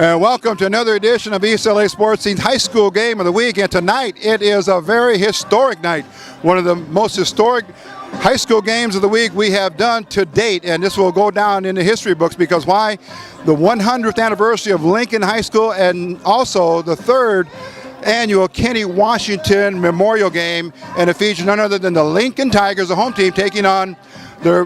And welcome to another edition of East LA Sports Scene's high school game of the week. And tonight it is a very historic night. One of the most historic high school games of the week we have done to date. And this will go down in the history books because why? The 100th anniversary of Lincoln High School and also the third annual Kenny Washington Memorial Game. And it features none other than the Lincoln Tigers, the home team, taking on their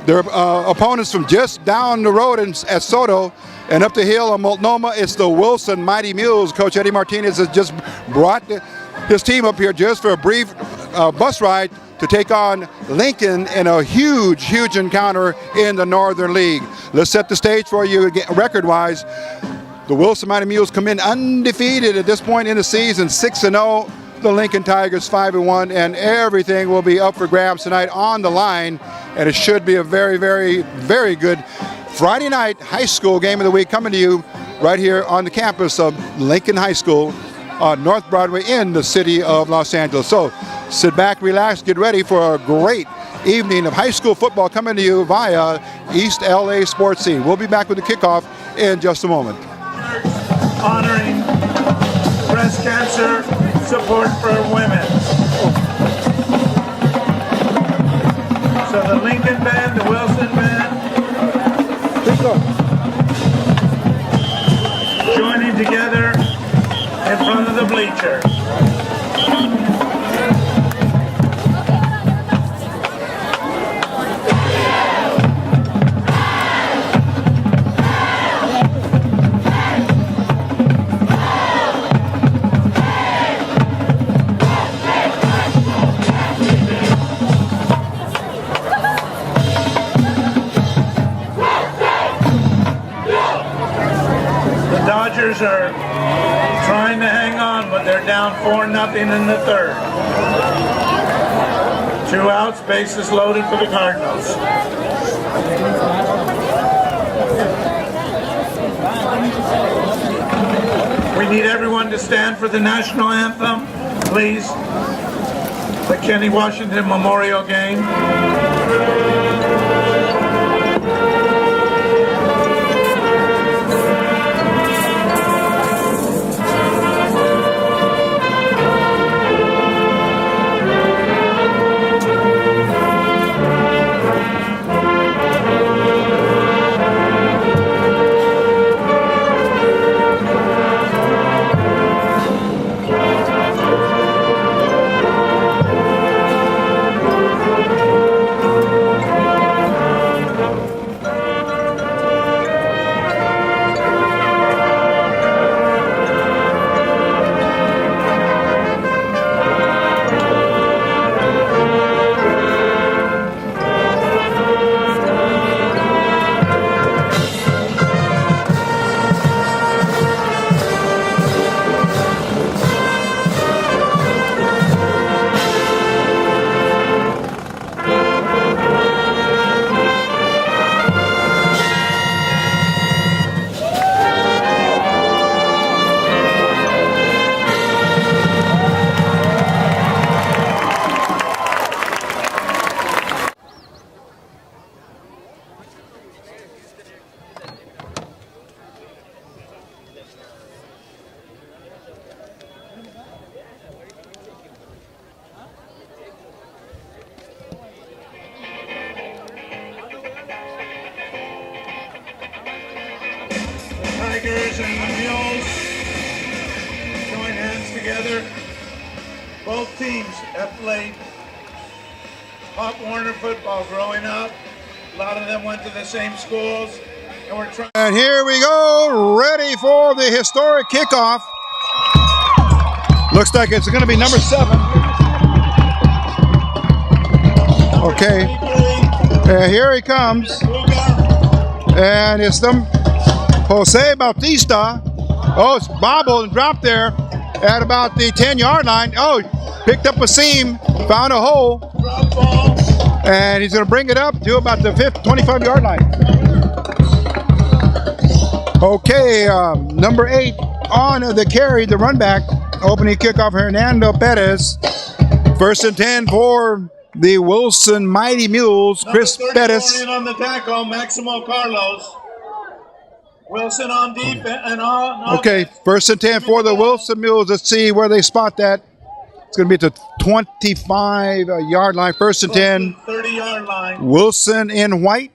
opponents from just down the road at Soto. And up the hill in Multnomah, it's the Wilson Mighty Mules. Coach Eddie Martinez has just brought his team up here just for a brief bus ride to take on Lincoln in a huge, huge encounter in the Northern League. Let's set the stage for you record-wise. The Wilson Mighty Mules come in undefeated at this point in the season, 6-0. The Lincoln Tigers 5-1, and everything will be up for grabs tonight on the line. And it should be a very, very, very good Friday night high school game of the week coming to you right here on the campus of Lincoln High School on North Broadway in the city of Los Angeles. So sit back, relax, get ready for a great evening of high school football coming to you via East LA Sports Scene. We'll be back with the kickoff in just a moment. Honoring breast cancer support for women. So the Lincoln band, the Wilson band, joining together in front of the bleachers. Dodgers are trying to hang on, but they're down 4-0 in the third. 2 outs, bases loaded for the Cardinals. We need everyone to stand for the national anthem, please. The Kenny Washington Memorial Game. Tigers and the Mules join hands together. Both teams have played Pop Warner football growing up. A lot of them went to the same schools. And here we go, ready for the historic kickoff. Looks like it's going to be number 7. Okay, and here he comes. And it's Jose Bautista. Oh, it's bobbled and dropped there at about the 10-yard line. Oh, picked up a seam, found a hole. And he's going to bring it up to about the 25-yard line. Okay, number 8 on the carry, the run back. Opening kickoff, Hernando Perez. 1st and 10 for the Wilson Mighty Mules. Chris Pettis. On the tackle, Maximo Carlos. Wilson on defense and on. Okay, 1st and 10 for the Wilson Mules. Let's see where they spot that. It's going to be at the 25-yard line. 1st and 10. 30-yard line. Wilson in white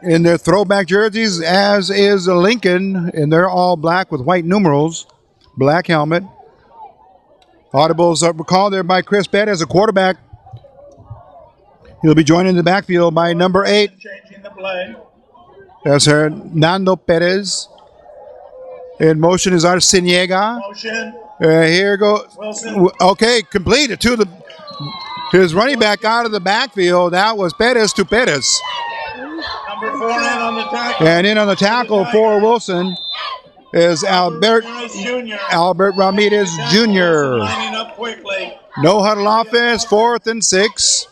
in their throwback jerseys, as is Lincoln, and they're all black with white numerals. Black helmet. Audibles are called there by Chris Pettis, a quarterback. He'll be joined in the backfield by number 8. Changing the play. That's Hernando Perez. In motion is Arciniega. Motion. Here goes. Wilson. Okay, completed to his running back out of the backfield. That was Perez to Perez. Number 4 in on the tackle. And in on the tackle for Wilson is Albert Ramirez Jr. Lining up quickly. No huddle offense, 4th and 6.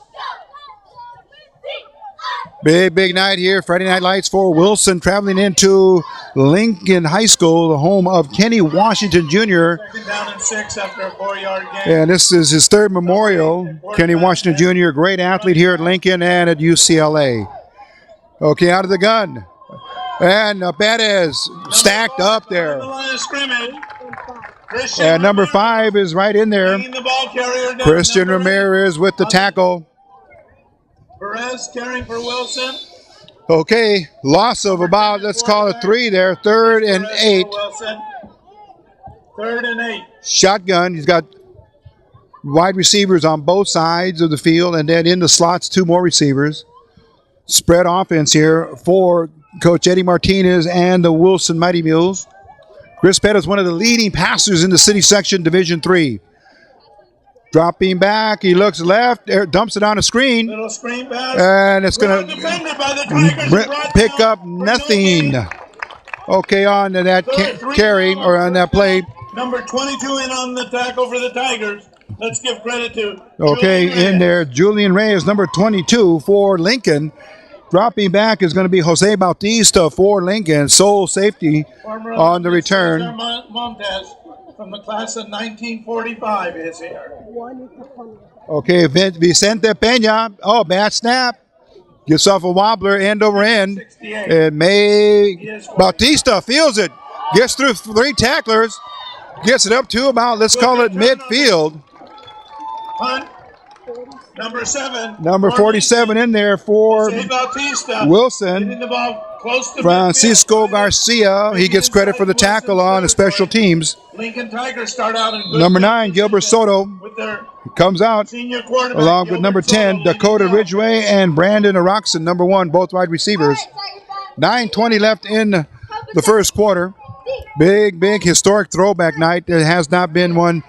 Big night here. Friday Night Lights for Wilson, traveling into Lincoln High School, the home of Kenny Washington Jr. 2nd down and 6 after a 4-yard gain. And this is his 3rd memorial. Kenny Washington Jr., great athlete here at Lincoln and at UCLA. Okay, out of the gun. And Perez stacked up there. The line of scrimmage. And number 5 is right in there. The ball carrier down. Christian Ramirez with the tackle. Perez carrying for Wilson. Okay, loss of about, let's call it 3 there. 3rd and 8. 3rd and 8. Shotgun. He's got wide receivers on both sides of the field, and then in the slots, 2 more receivers. Spread offense here for Coach Eddie Martinez and the Wilson Mighty Mules. Chris Pettis, one of the leading passers in the city section, Division III. Dropping back, he looks left, dumps it on a screen. Little screen pass. And it's going to pick up nothing. Okay, on to that carry, or on that play. Number 22 in on the tackle for the Tigers. Let's give credit to Okay, in there, Julian Reyes, number 22 for Lincoln. Dropping back is going to be Jose Bautista for Lincoln. Sole safety on the return. Montez from the class of 1945 is here. Okay, Vicente Peña. Oh, bad snap. Gets off a wobbler end over end. And Bautista feels it. Gets through 3 tacklers. Gets it up to about, let's call it midfield. Punt. Number 7. Number 47 in there for Wilson. The ball close to Francisco Garcia. He gets credit for the tackle on the special teams. Lincoln Tigers start out in Number 9, Gilbert Soto. Comes out along with number 10, Dakota Ridgway, and Brandon Aroxon, number 1, both wide receivers. 9:20 left in the first quarter. Big historic throwback night. There has not been one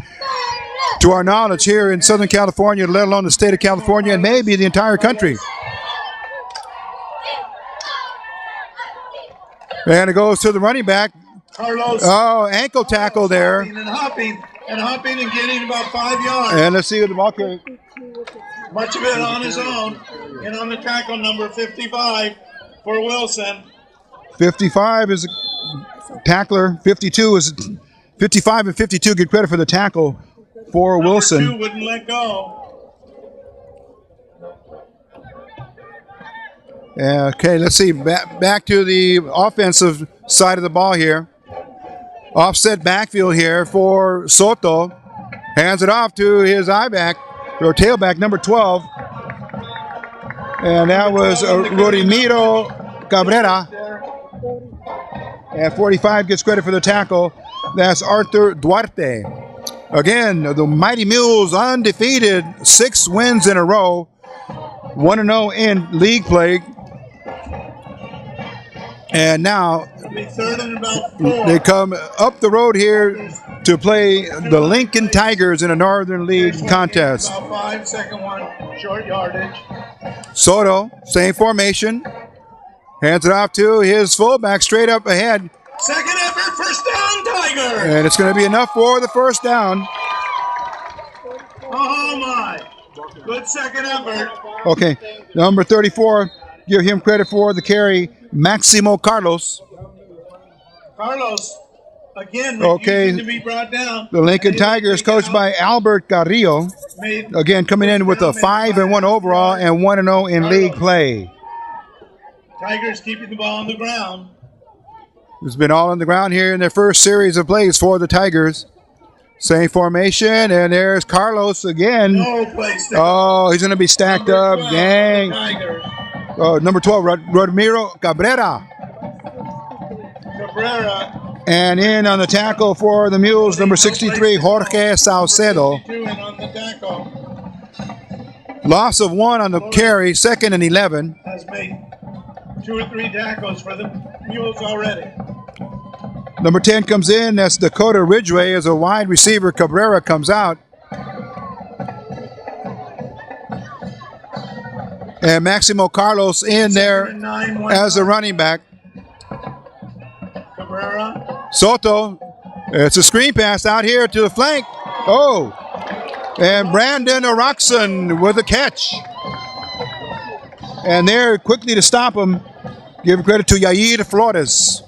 to our knowledge here in Southern California, let alone the state of California, and maybe the entire country. And it goes to the running back. Carlos. Oh, ankle tackle there. Hopping and getting about 5 yards. And let's see what the ball carrier. Much of it on his own. And on the tackle, number 55 for Wilson. 55 is a tackler. 52 is 55 and 52 get credit for the tackle for Wilson. Number 2 wouldn't let go. Okay, let's see. Back to the offensive side of the ball here. Offset backfield here for Soto. Hands it off to his I-back, or tailback, number 12. And that was Rodimiro Cabrera. And 45 gets credit for the tackle. That's Arthur Duarte. Again, the Mighty Mules undefeated, 6 wins in a row. 1-0 in league play. And now It'll be third and about 4. they come up the road here to play the Lincoln Tigers in a Northern League First one contest. gains about 5, second one, short yardage. Soto, same formation. Hands it off to his fullback straight up ahead. Second effort, first down, Tiger. And it's going to be enough for the first down. Oh my. Good second effort. Okay, number 34, give him credit for the carry, Maximo Carlos. Carlos, again, Okay. refusing to be brought down. The Lincoln Tigers, coached by Albert Carrillo, Made again coming in with a 5-1 overall and 1-0 in league play. Tigers keeping the ball on the ground. It's been all on the ground here in their first series of plays for the Tigers. Same formation, and there's Carlos again. No place to Oh, he's going to be stacked Number up. 12, Dang. Tigers. Oh, number 12, Ramiro Cabrera. Cabrera. And in on the tackle for the Mules, number 63, Jorge Saucedo. 62 and on the tackle. Loss of 1 on the carry, 2nd and 11. Has made 2 or 3 tackles for the Mules already. Number 10 comes in, that's Dakota Ridgway as a wide receiver. Cabrera comes out. And Maximo Carlos in there Second and 9, 1 as a running back. Cabrera. Soto, it's a screen pass out here to the flank. Oh, and Brandon Oroxen with a catch. And there quickly to stop him, give credit to Yair Flores.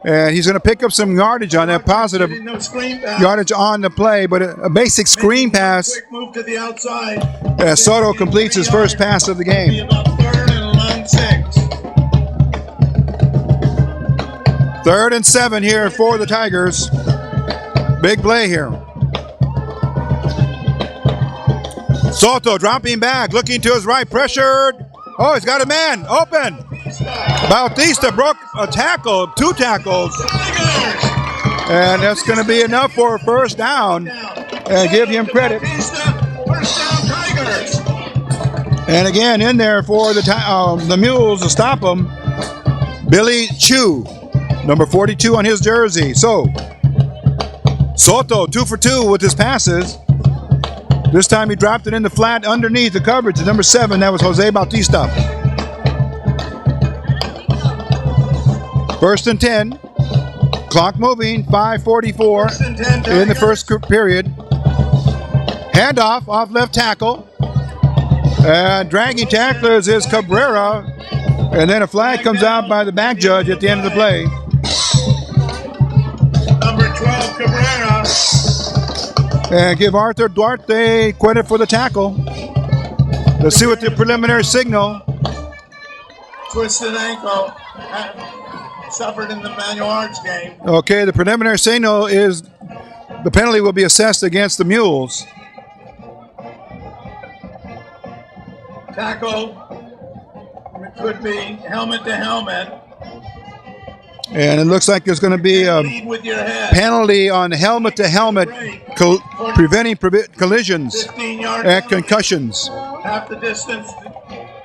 And he's going to pick up some yardage on that positive Getting no screen pass. yardage on the play, but a basic screen pass Quick move to the outside. as Soto completes his first pass of the Be game. about 3rd and long 6. 3rd and 7 here for the Tigers. Big play here. Soto dropping back, looking to his right, pressured. Oh, he's got a man open. Bautista broke a tackle, 2 tackles, Tigers. and that's going to be enough for a first down. And give him credit. First down, Tigers. And again, in there for the Mules to stop him, Billy Chu, number 42 on his jersey. So, Soto 2 for 2 with his passes. This time he dropped it in the flat underneath the coverage. Number 7, that was Jose Bautista. 1st and 10. Clock moving, 5:44 First and 10, in the Tigers. first period. Handoff off left tackle. And dragging tacklers is Cabrera. And then a flag comes out by the back judge at the end of the play. Number 12, Cabrera. And give Arthur Duarte credit for the tackle. Let's see what the preliminary signal. Twisted ankle. Suffered in the manual arts game. Okay, the preliminary signal is the penalty will be assessed against the Mules. Tackle. It could be helmet to helmet. And it looks like there's going to be a Lead with your head. penalty on helmet to helmet, preventing collisions 15-yard and concussions. half the distance,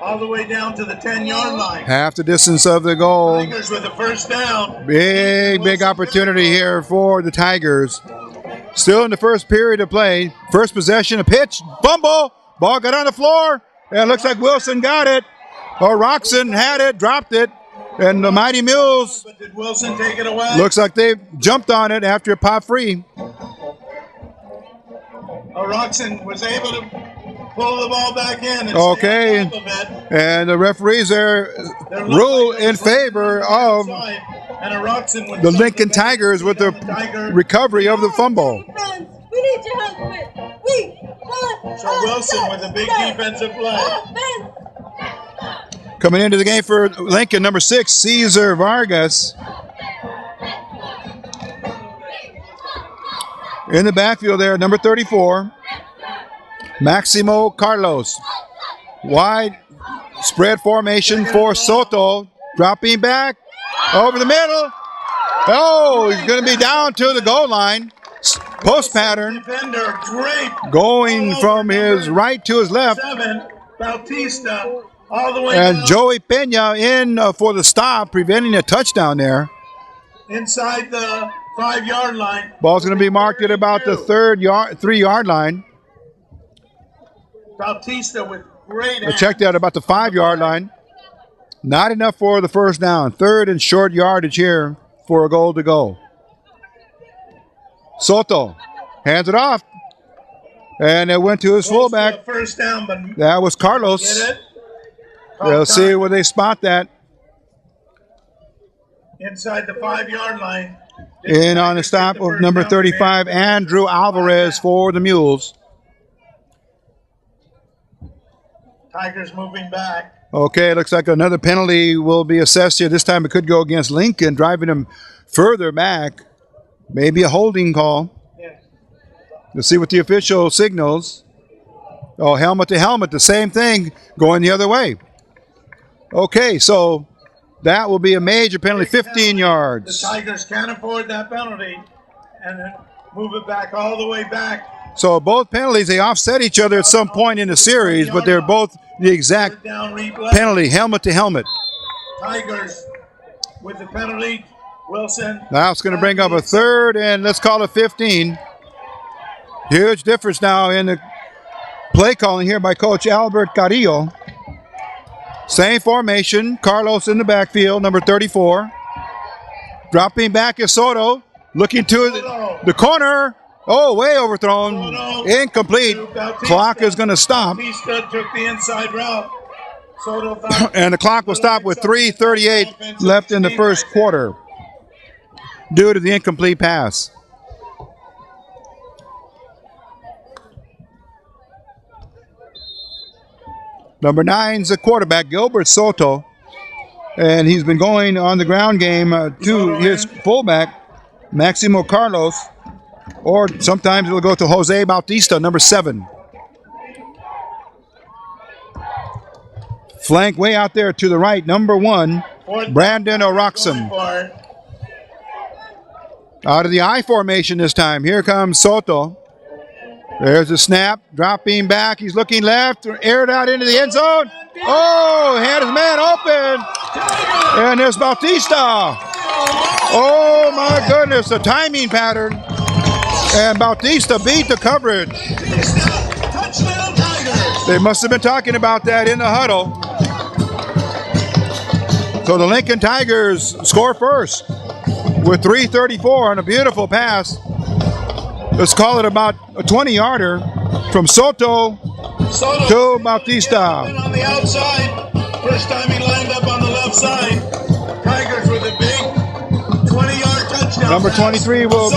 all the way down to the 10-yard line. Half the distance of the goal. Tigers with a first down. Big opportunity here for the Tigers. Still in the first period of play. First possession, a pitch, fumble. Ball got on the floor, and it looks like Wilson got it. Or Roxon had it, dropped it. And the Mighty Mules, But did Wilson take it away? looks like they jumped on it after it popped free. Roxon was able to pull the ball back in. And Okay. stay on top of it. And the referees there There rule looked like in favor of and Roxon with the Lincoln Tigers with the recovery of the fumble. Defense, we need your help with it. We want So Wilson with a big defensive play. offense. Coming into the game for Lincoln, number 6, Cesar Vargas. In the backfield there, number 34, Maximo Carlos. Wide spread formation for Soto. Dropping back over the middle. Oh, he's going to be down to the goal line. Post pattern. Defender draped. Going from his right to his left. 7, Bautista All the way And down. Joey Pena in for the stop, preventing a touchdown there. Inside the 5-yard line. Ball's going to be marked at about the 3-yard line. Bautista with great We'll check that about the 5-yard line. Not enough for the first down. 3rd and short yardage here for a goal to go. Soto hands it off. And it went to his fullback. First down, but That was Carlos. get it? They'll see where they spot that. Inside the 5-yard line. In on the stop of number 35, Andrew Alvarez for the Mules. Tigers moving back. Okay, looks like another penalty will be assessed here. This time it could go against Lincoln, driving him further back. Maybe a holding call. Yes. Let's see what the official signals. Oh, helmet to helmet, the same thing, going the other way. Okay, so that will be a major penalty, 15 The yards. Tigers can't afford that penalty and then move it back all the way back. So both penalties, they offset each other at some point in the series, but they're both the exact Third down replay. penalty, helmet to helmet. Tigers with the penalty. Wilson. Now it's going to bring up a 3rd and let's call it 15. Huge difference now in the play calling here by Coach Albert Carrillo. Same formation. Carlos in the backfield, number 34. Dropping back is Soto. Looking to the corner. Oh, way overthrown. Incomplete. Clock is going to stop. Bautista took the inside route. Soto thought And the clock will stop with 3:38 left in the first quarter due to the incomplete pass. Number 9's the quarterback, Gilbert Soto. And he's been going on the ground game to his fullback, Maximo Carlos. Or sometimes it'll go to Jose Bautista, number 7. Flank way out there to the right, number 1, Brandon Oroxen. Out of the I formation this time. Here comes Soto. There's a snap, dropping back. He's looking left, aired out into the end zone. Oh, had his man open. And there's Bautista. Oh, my goodness, the timing pattern. And Bautista beat the coverage. touchdown Tigers. They must have been talking about that in the huddle. So the Lincoln Tigers score first with 3:34 on a beautiful pass. Let's call it about a 20-yarder from Soto to Bautista. Went on the outside. First time he lined up on the left side. Tigers with a big 20-yard touchdown. Number 23 will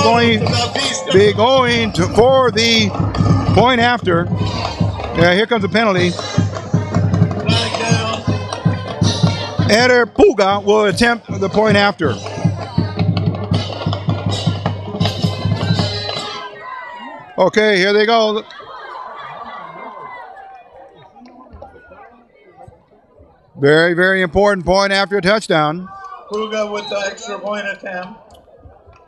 be going for the point after. Yeah, here comes a penalty. Flag down. Eder Puga will attempt the point after. Okay, here they go. Very, very important point after a touchdown. Puga with the extra point attempt.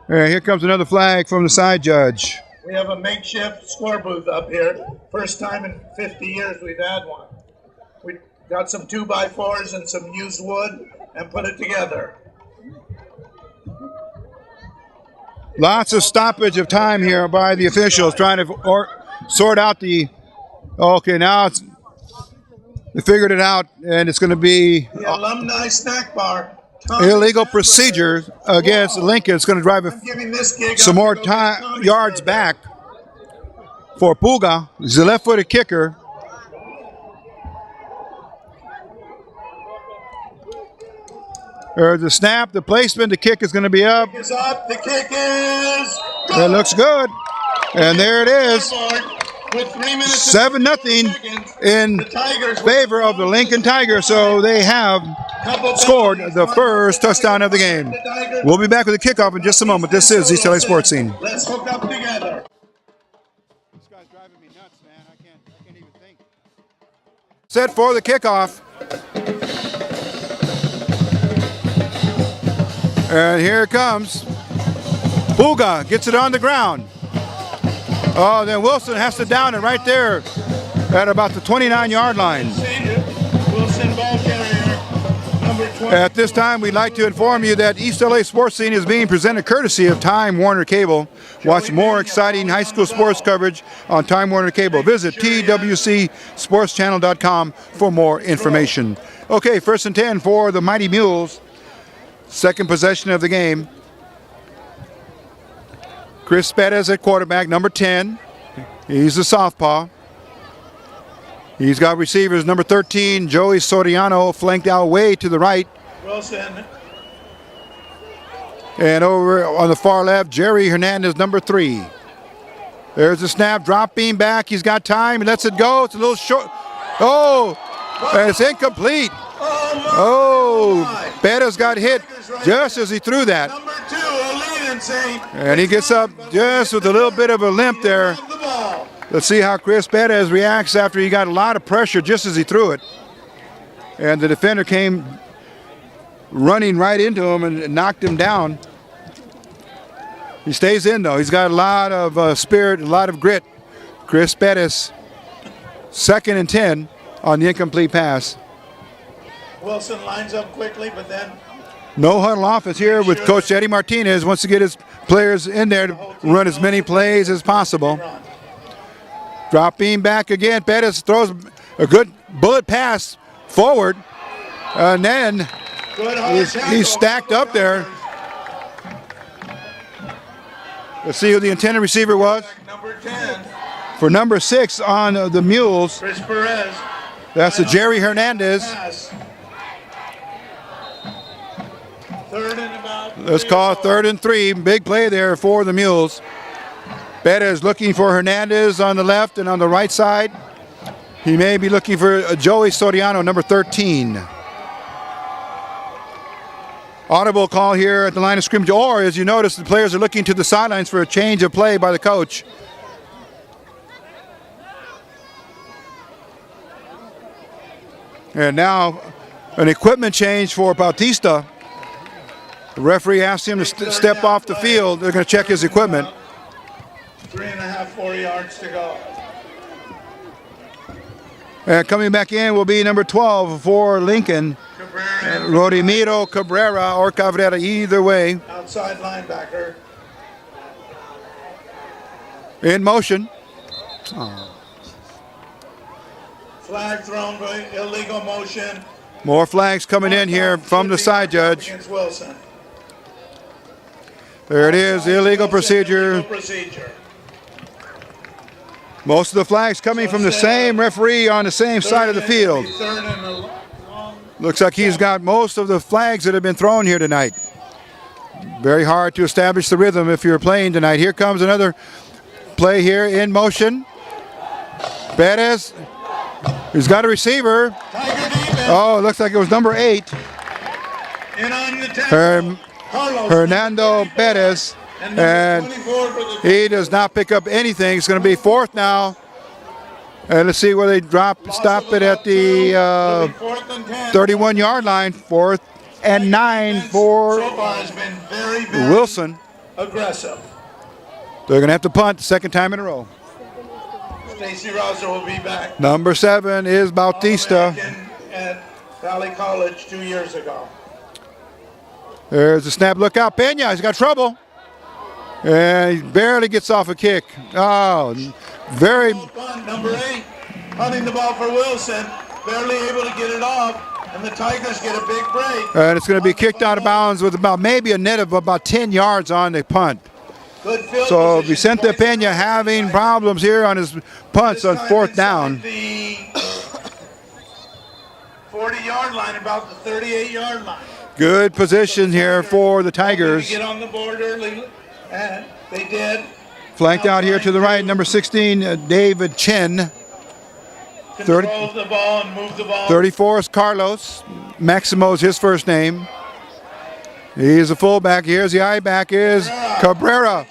Yeah, here comes another flag from the side judge. We have a makeshift score booth up here. First time in 50 years we've had one. We got some 2x4s and some used wood and put it together. Lots of stoppage of time here by the officials trying to sort out the. Okay, now it's they figured it out, and it's going to be The alumni snack bar. illegal procedure against Lincoln. It's going to drive I'm giving this gig some up more to go get Tommy yards Smith. back for Puga. He's a left-footed kicker. There's the snap, the placement, the kick is going to be up. Is up. The kick is. It looks good. And there it is. With 3 minutes 7-0 in the Tigers favor of the Lincoln Tigers. So they have scored the first touchdown of the game. We'll be back with the kickoff in just a moment. This is East LA Sports Scene. Let's hook up together. This guy's driving me nuts, man. I can't even think. Set for the kickoff. And here it comes. Puga gets it on the ground. Oh, then Wilson has to down it right there at about the 29-yard line. Wilson ball At this time, we'd like to inform you that East LA Sports Scene is being presented courtesy of Time Warner Cable. Watch more exciting high school sports coverage on Time Warner Cable. Visit twcsportschannel.com for more information. Okay, 1st and 10 for the Mighty Mules. Second possession of the game. Chris Perez at quarterback, number 10. He's the southpaw. He's got receivers, number 13, Joey Soriano, flanked out way to the right. Wilson. And over on the far left, Jerry Hernandez, number 3. There's the snap, drop beam back. He's got time. He lets it go. It's a little short. Oh, and it's incomplete. Oh, Perez got hit just as he threw that. Number 2, Elite Insane. And he gets up just with a little bit of a limp there. Let's see how Chris Perez reacts after he got a lot of pressure just as he threw it. And the defender came running right into him and knocked him down. He stays in though. He's got a lot of spirit, a lot of grit. Chris Perez, 2nd and 10 on the incomplete pass. Wilson lines up quickly, but then no huddle offense here with Coach Eddie Martinez. Wants to get his players in there to run as many plays as possible. Drop beam back again. Perez throws a good bullet pass forward. And then he's stacked up there. Let's see who the intended receiver was. Number 10. For number 6 on the Mules. Chris Perez. That's the Jerry Hernandez. Third and about. Let's call it 3rd and 3. Big play there for the Mules. Perez looking for Hernandez on the left and on the right side. He may be looking for Joey Soriano, number 13. Audible call here at the line of scrimmage, or as you notice, the players are looking to the sidelines for a change of play by the coach. And now an equipment change for Bautista. The referee asked him to step off the field. They're going to check his equipment. 3.5, 4 yards to go. And coming back in will be number 12 for Lincoln. Rodimiro Cabrera or Cabrera, either way. Outside linebacker. In motion. Flag thrown by illegal motion. More flags coming in here from the side judge. Against Wilson. There it is, illegal procedure. Most of the flags coming from the same referee on the same side of the field. Looks like he's got most of the flags that have been thrown here tonight. Very hard to establish the rhythm if you're playing tonight. Here comes another play here in motion. Perez, he's got a receiver. Oh, it looks like it was number 8. Hernando Perez. And he does not pick up anything. It's going to be 4th now. And let's see where they stop it at the 31-yard line. 4th and 9 for Wilson. Aggressive. They're going to have to punt the 2nd time in a row. Stacy Rosser will be back. Number 7 is Bautista. At Valley College 2 years ago. There's a snap. Look out, Pena. He's got trouble. And he barely gets off a kick. Oh, very. Number 8, hunting the ball for Wilson, barely able to get it off, and the Tigers get a big break. And it's going to be kicked out of bounds with about maybe a net of about 10 yards on the punt. Good field So position. Vicente Pena having problems here on his punts on 4th down. The 40-yard line, about the 38-yard line. Good position here for the Tigers. Get on the board early, and they did. Flanked out here to the right, number 16, David Chen. Control the ball and move the ball. 34 is Carlos. Maximo is his first name. He's a fullback. Here's the I-back is Cabrera.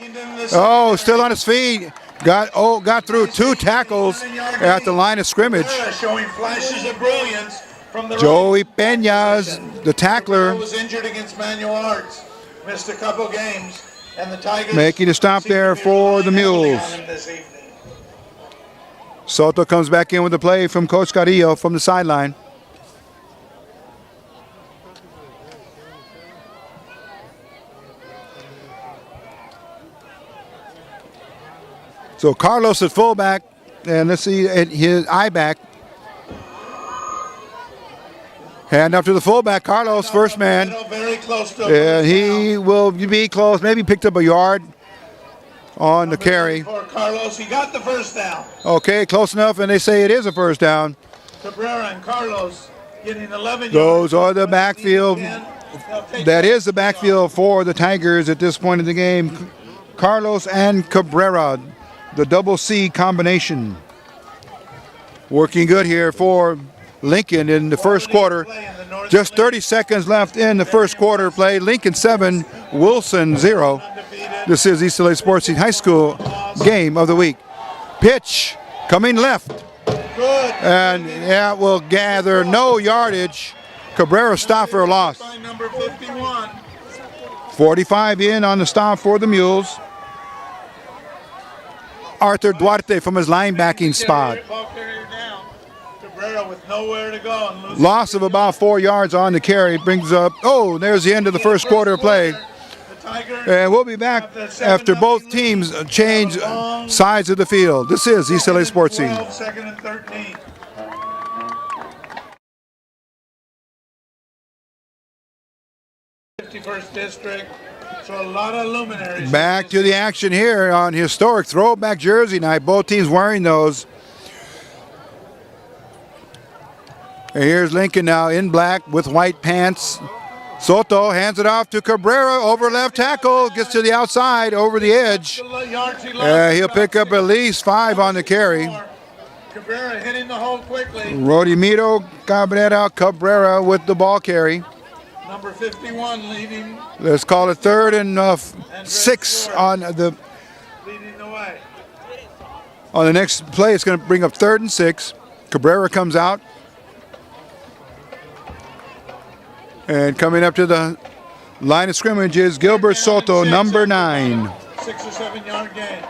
Oh, still on his feet. Got through 2 tackles at the line of scrimmage. Showing flashes of brilliance from the Joey Peñas, the tackler, was injured against Manual Arts. Missed a couple games. And the Tigers making a stop there for the Mules. Soto comes back in with the play from Coach Carrillo from the sideline. So Carlos at fullback, and let's see his eye back. Hand up to the fullback, Carlos, first man. Very close to Yeah, he will be close. Maybe picked up a yard on the carry. For Carlos, he got the first down. Okay, close enough, and they say it is a first down. Cabrera and Carlos getting 11 Those yards. are the backfield. That is the backfield for the Tigers at this point in the game. Carlos and Cabrera, the double C combination. Working good here for Lincoln in the first quarter. Just 30 seconds left in the first quarter play. Lincoln 7, Wilson 0. This is East LA Sports Scene High School game of the week. Pitch coming left. And that will gather no yardage. Cabrera stopped for a loss. Number 51. 45 in on the stop for the Mules. Arthur Duarte from his linebacking spot. Ball carrier down. Cabrera with nowhere to go. And losing Loss of about 4 yards on the carry brings up, oh, there's the end of the first quarter play. The Tigers And we'll be back after both teams change sides of the field. This is East LA Sports Scene. 12, second and 13. First district, so a lot of luminaries. Back to the action here on historic throwback jersey night. Both teams wearing those. And here's Lincoln now in black with white pants. Soto hands it off to Cabrera over left tackle, gets to the outside over the edge. He'll pick up at least 5 on the carry. Cabrera hitting the hole quickly. Rodimiro Cabrera with the ball carry. Number 51 leading. Let's call it 3rd and 6 on the Leading the way. on the next play. It's going to bring up 3rd and 6. Cabrera comes out. And coming up to the line of scrimmage is Gilbert Soto, number 9. 6 or 7 yard gain.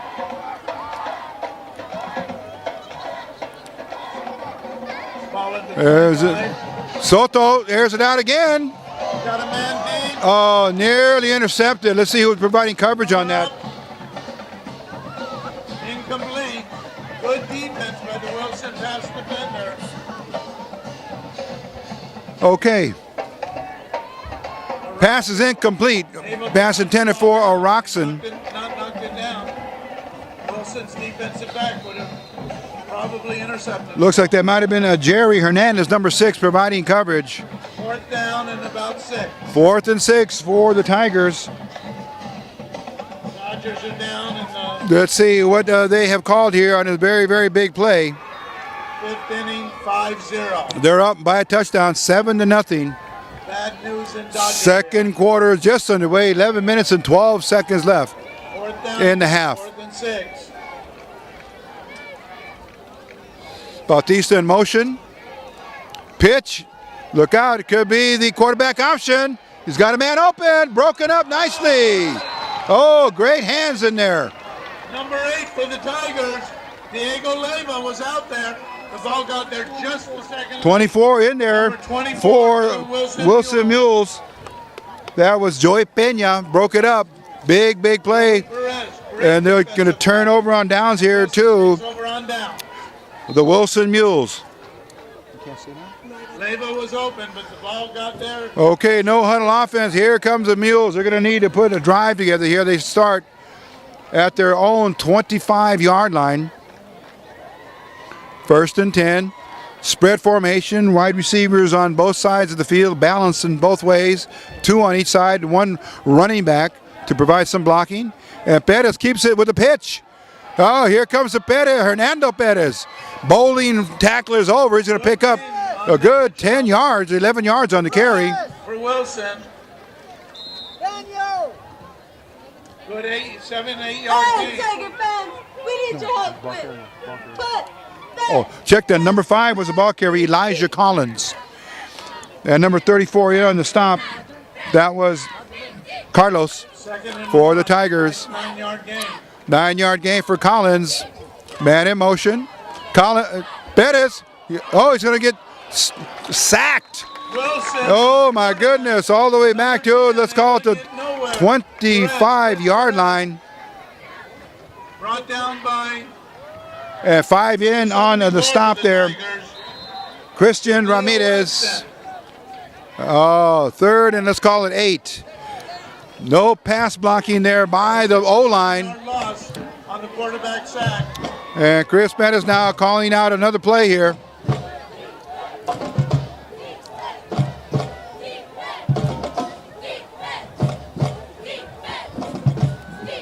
There's it. Soto airs it out again. Got a man deep. Oh, nearly intercepted. Let's see who's providing coverage on that. Incomplete. Good defense by the Wilson pass defender. Okay. Pass is incomplete. Pass intended for Roxon. Not knocked it down. Wilson's defensive back would have probably intercepted. Looks like that might have been Jerry Hernandez, number 6, providing coverage. 4th down and about 6. 4th and 6 for the Tigers. Dodgers are down and Let's see what they have called here on a very, very big play. 5th inning, 5-0. They're up by a touchdown, 7-0. Bad news in Dodgers. Second quarter is just underway, 11 minutes and 12 seconds left 4th down in the half. 4th and 6. Bautista in motion. Pitch. Look out, it could be the quarterback option. He's got a man open, broken up nicely. Oh, great hands in there. Number 8 for the Tigers. Diego Leyva was out there. The ball got there just a second. 24 in there Number 24 for to Wilson Mules. That was Joey Pena, broke it up. Big, big play. Perez. And they're going to turn over on downs here too. Over on down. The Wilson Mules. Leyva was open, but the ball got there. Okay, no huddle offense. Here comes the Mules. They're going to need to put a drive together here. They start at their own 25-yard line. 1st and 10. Spread formation. Wide receivers on both sides of the field, balanced in both ways. 2 on each side, 1 running back to provide some blocking. And Perez keeps it with a pitch. Oh, here comes the Perez, Hernando Perez. Bowling tacklers over. He's going to pick up a good 10 yards, 11 yards on the carry. For Wilson. Daniel! Good 7, 8 yard Hey, gain. Tiger fans! We need your help with. But Oh, check that. Number 5 was the ball carrier, Elijah Collins. And number 34 here on the stop, that was Carlos for the Tigers. 9 yard gain. 9-yard gain for Collins. Man in motion. Perez. Oh, he's going to get sacked. Wilson. Oh, my goodness. All the way back to, let's call it the 25-yard line. Brought down by And 5 in on the stop there. Christian Ramirez. Oh, third, and let's call it 8. No pass blocking there by the O-line. On the quarterback sack. And Chris Bennett is now calling out another play here.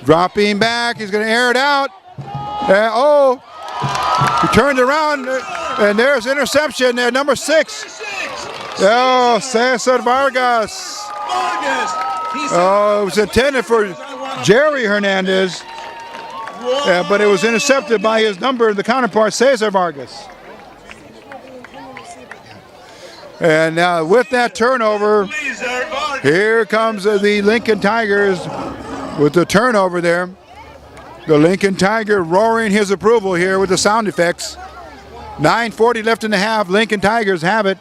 Dropping back, he's going to air it out. He turned around, and there's interception there, number 6. Oh, Cesar Vargas. Oh, it was intended for Jerry Hernandez, but it was intercepted by his number, the counterpart, Cesar Vargas. And now with that turnover, here comes the Lincoln Tigers with the turnover there. The Lincoln Tiger roaring his approval here with the sound effects. 9:40 left in the half. Lincoln Tigers have it.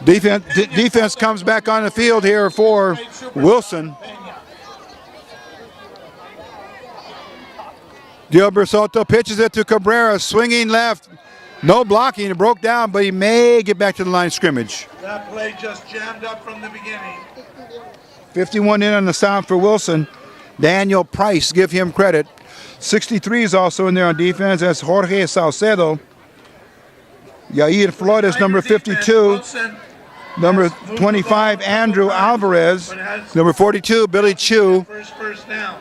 Defense comes back on the field here for Wilson. Gilbert Soto pitches it to Cabrera, swinging left. No blocking, it broke down, but he may get back to the line of scrimmage. That play just jammed up from the beginning. 51 in on the sound for Wilson. Daniel Price, give him credit. 63 is also in there on defense. That's Jorge Saucedo. Yair Flores, number 52. Number 25, Andrew Alvarez. Number 42, Billy Chu. First down.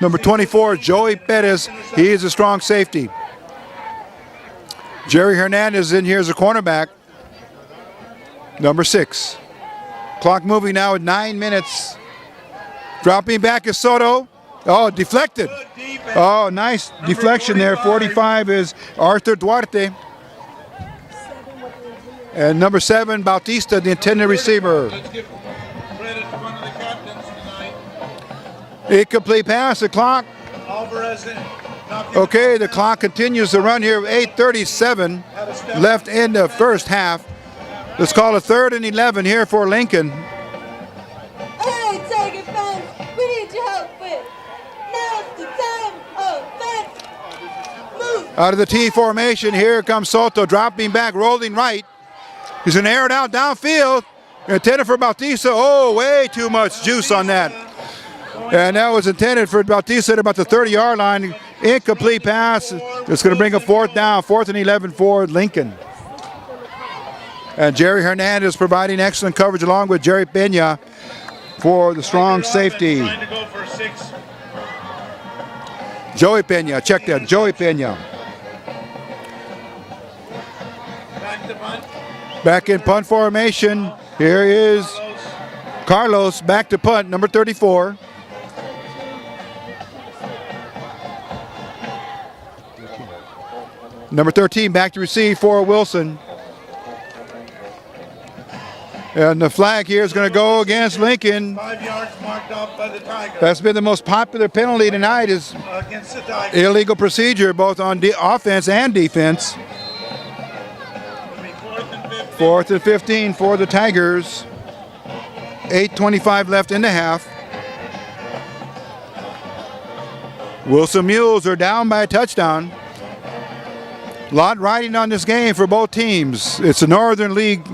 Number 24, Joey Perez. He is a strong safety. Jerry Hernandez in here as a cornerback. Number 6. Clock moving now at 9 minutes. Dropping back is Soto. Oh, deflected. Oh, nice deflection there. 45 is Arthur Duarte. And number 7, Bautista, the intended receiver. Let's give credit to one of the captains tonight. Incomplete pass, the clock. Alvarez in. Okay, the clock continues to run here. 8:37 left in the first half. Let's call it 3rd and 11 here for Lincoln. Hey, Tiger fans, we need your help with. Now's the time of fans. Move. Out of the T formation, here comes Soto, dropping back, rolling right. He's going to air it out downfield. Intended for Bautista. Oh, way too much juice on that. And that was intended for Bautista at about the 30-yard line. Incomplete pass. It's going to bring a 4th down, 4th and 11 for Lincoln. And Jerry Hernandez providing excellent coverage along with Jerry Pena for the strong safety. Joey Pena, check that, Joey Pena. Back in punt formation. Here is Carlos back to punt, number 34. Number 13 back to receive for Wilson. And the flag here is going to go against Lincoln. 5 yards marked off by the Tigers. That's been the most popular penalty tonight, is Against the Tigers. illegal procedure both on offense and defense. 4th and 15 for the Tigers. 8:25 left in the half. Wilson Mules are down by a touchdown. A lot riding on this game for both teams. It's a Northern League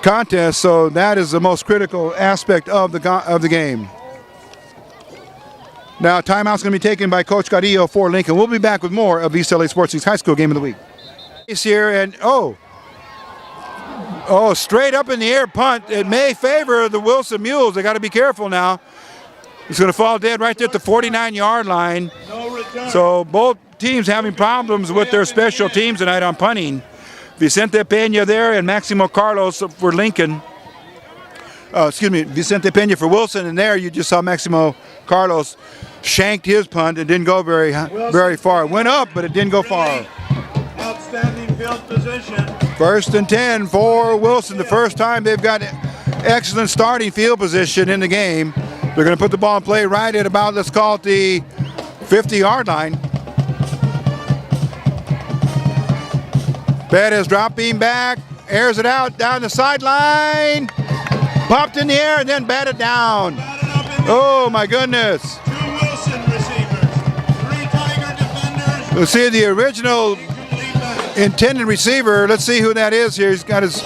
contest, so that is the most critical aspect of the game. Now, timeout's going to be taken by Coach Carrillo for Lincoln. We'll be back with more of East LA Sports League's High School Game of the Week. He's here, and straight up in the air punt. It may favor the Wilson Mules. They got to be careful now. It's going to fall dead right there at the 49-yard line. No return. So both teams having problems with their special teams tonight on punting. Vicente Pena there and Maximo Carlos for Lincoln. Vicente Pena for Wilson, and there you just saw Maximo Carlos shanked his punt. It didn't go very far. It went up, but it didn't go far. Outstanding field position. 1st and 10 for Wilson. The first time they've got excellent starting field position in the game. They're going to put the ball in play right at about, let's call it the 50-yard line. Perez dropping back, airs it out down the sideline. Popped in the air and then batted down. Oh my goodness. 2 Wilson receivers. Let's see the original intended receiver. Let's see who that is here. He's got his,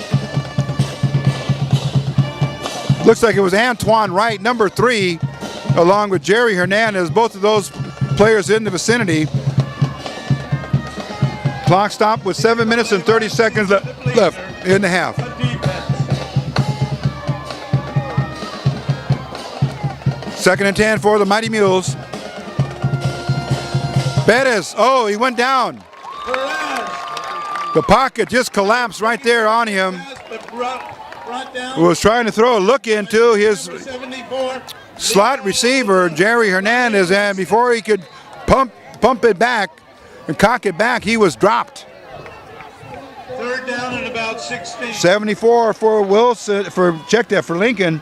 looks like it was Antoine Wright, number 3, along with Jerry Hernandez, both of those players in the vicinity. Clock stopped with 7 minutes and 30 seconds left in the half. Second and 10 for the Mighty Mules. Bettis, oh, he went down. The pocket just collapsed right there on him. Was trying to throw a look into his slot receiver, Jerry Hernandez, and before he could pump it back and cock it back, he was dropped. Third down and about 16. 74 for Wilson, check that, for Lincoln.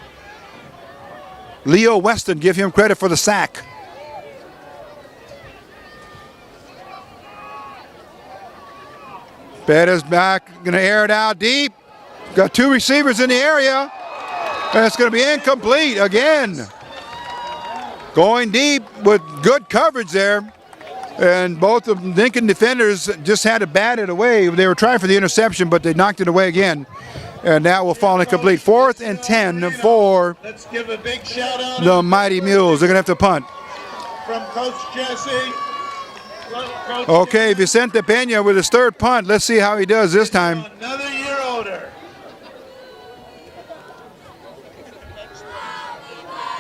Leo Weston, give him credit for the sack. Bettis back, going to air it out deep. Got 2 receivers in the area. And it's going to be incomplete again. Going deep with good coverage there. And both of the Lincoln defenders just had to bat it away. They were trying for the interception, but they knocked it away again. And that will fall incomplete. 4th and 10 for Let's give a big shout out the Mighty Mules. They're going to have to punt. from Coach Jesse. Okay, Vicente Pena with his 3rd punt. Let's see how he does this time. Another year older.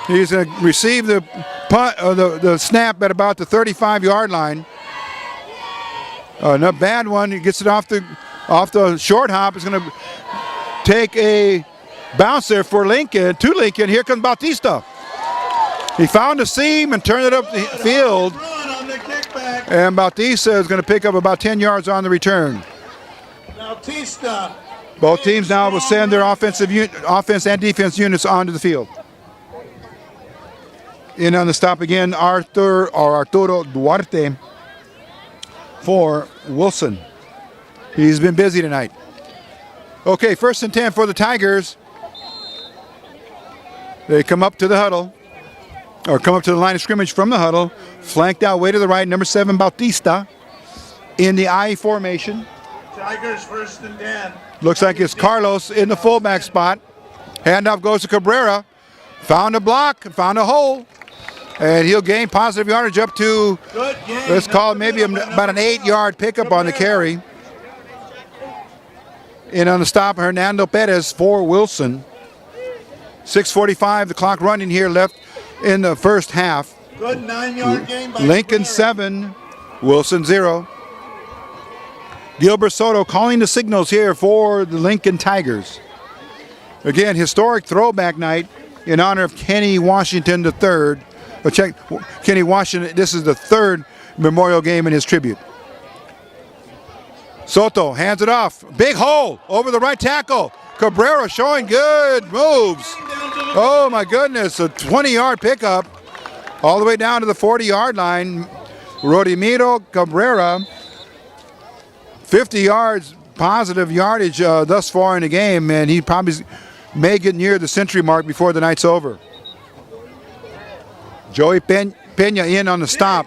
He's going to receive the punt, or the snap at about the 35-yard line. Not bad one. He gets it off the short hop. It's going to take a bounce there for Lincoln. To Lincoln. Here comes Bautista. He found a seam and turned it up the field. And Bautista is going to pick up about 10 yards on the return. Bautista. Both teams now will send their offense and defense units onto the field. In on the stop again, Arturo Duarte for Wilson. He's been busy tonight. Okay, 1st and 10 for the Tigers. They come up to the huddle, or come up to the line of scrimmage from the huddle. Flanked out way to the right, number 7, Bautista, in the I formation. Tigers 1st and 10. Looks like it's Carlos in the fullback spot. Handoff goes to Cabrera. Found a block, found a hole. And he'll gain positive yardage up to, let's call it maybe about an 8-yard pickup on the carry. In on the stop, Hernando Perez for Wilson. 6:45, the clock running here left in the first half. Good 9-yard gain by Lincoln Cabrera. 7, Wilson 0. Gilbert Soto calling the signals here for the Lincoln Tigers. Again, historic throwback night in honor of Kenny Washington III. Check Kenny Washington, this is the 3rd memorial game in his tribute. Soto hands it off. Big hole over the right tackle. Cabrera showing good moves. Oh my goodness, a 20-yard pickup all the way down to the 40-yard line. Rodimiro Cabrera, 50 yards positive yardage thus far in the game, and he probably may get near the century mark before the night's over. Joey Pena in on the stop.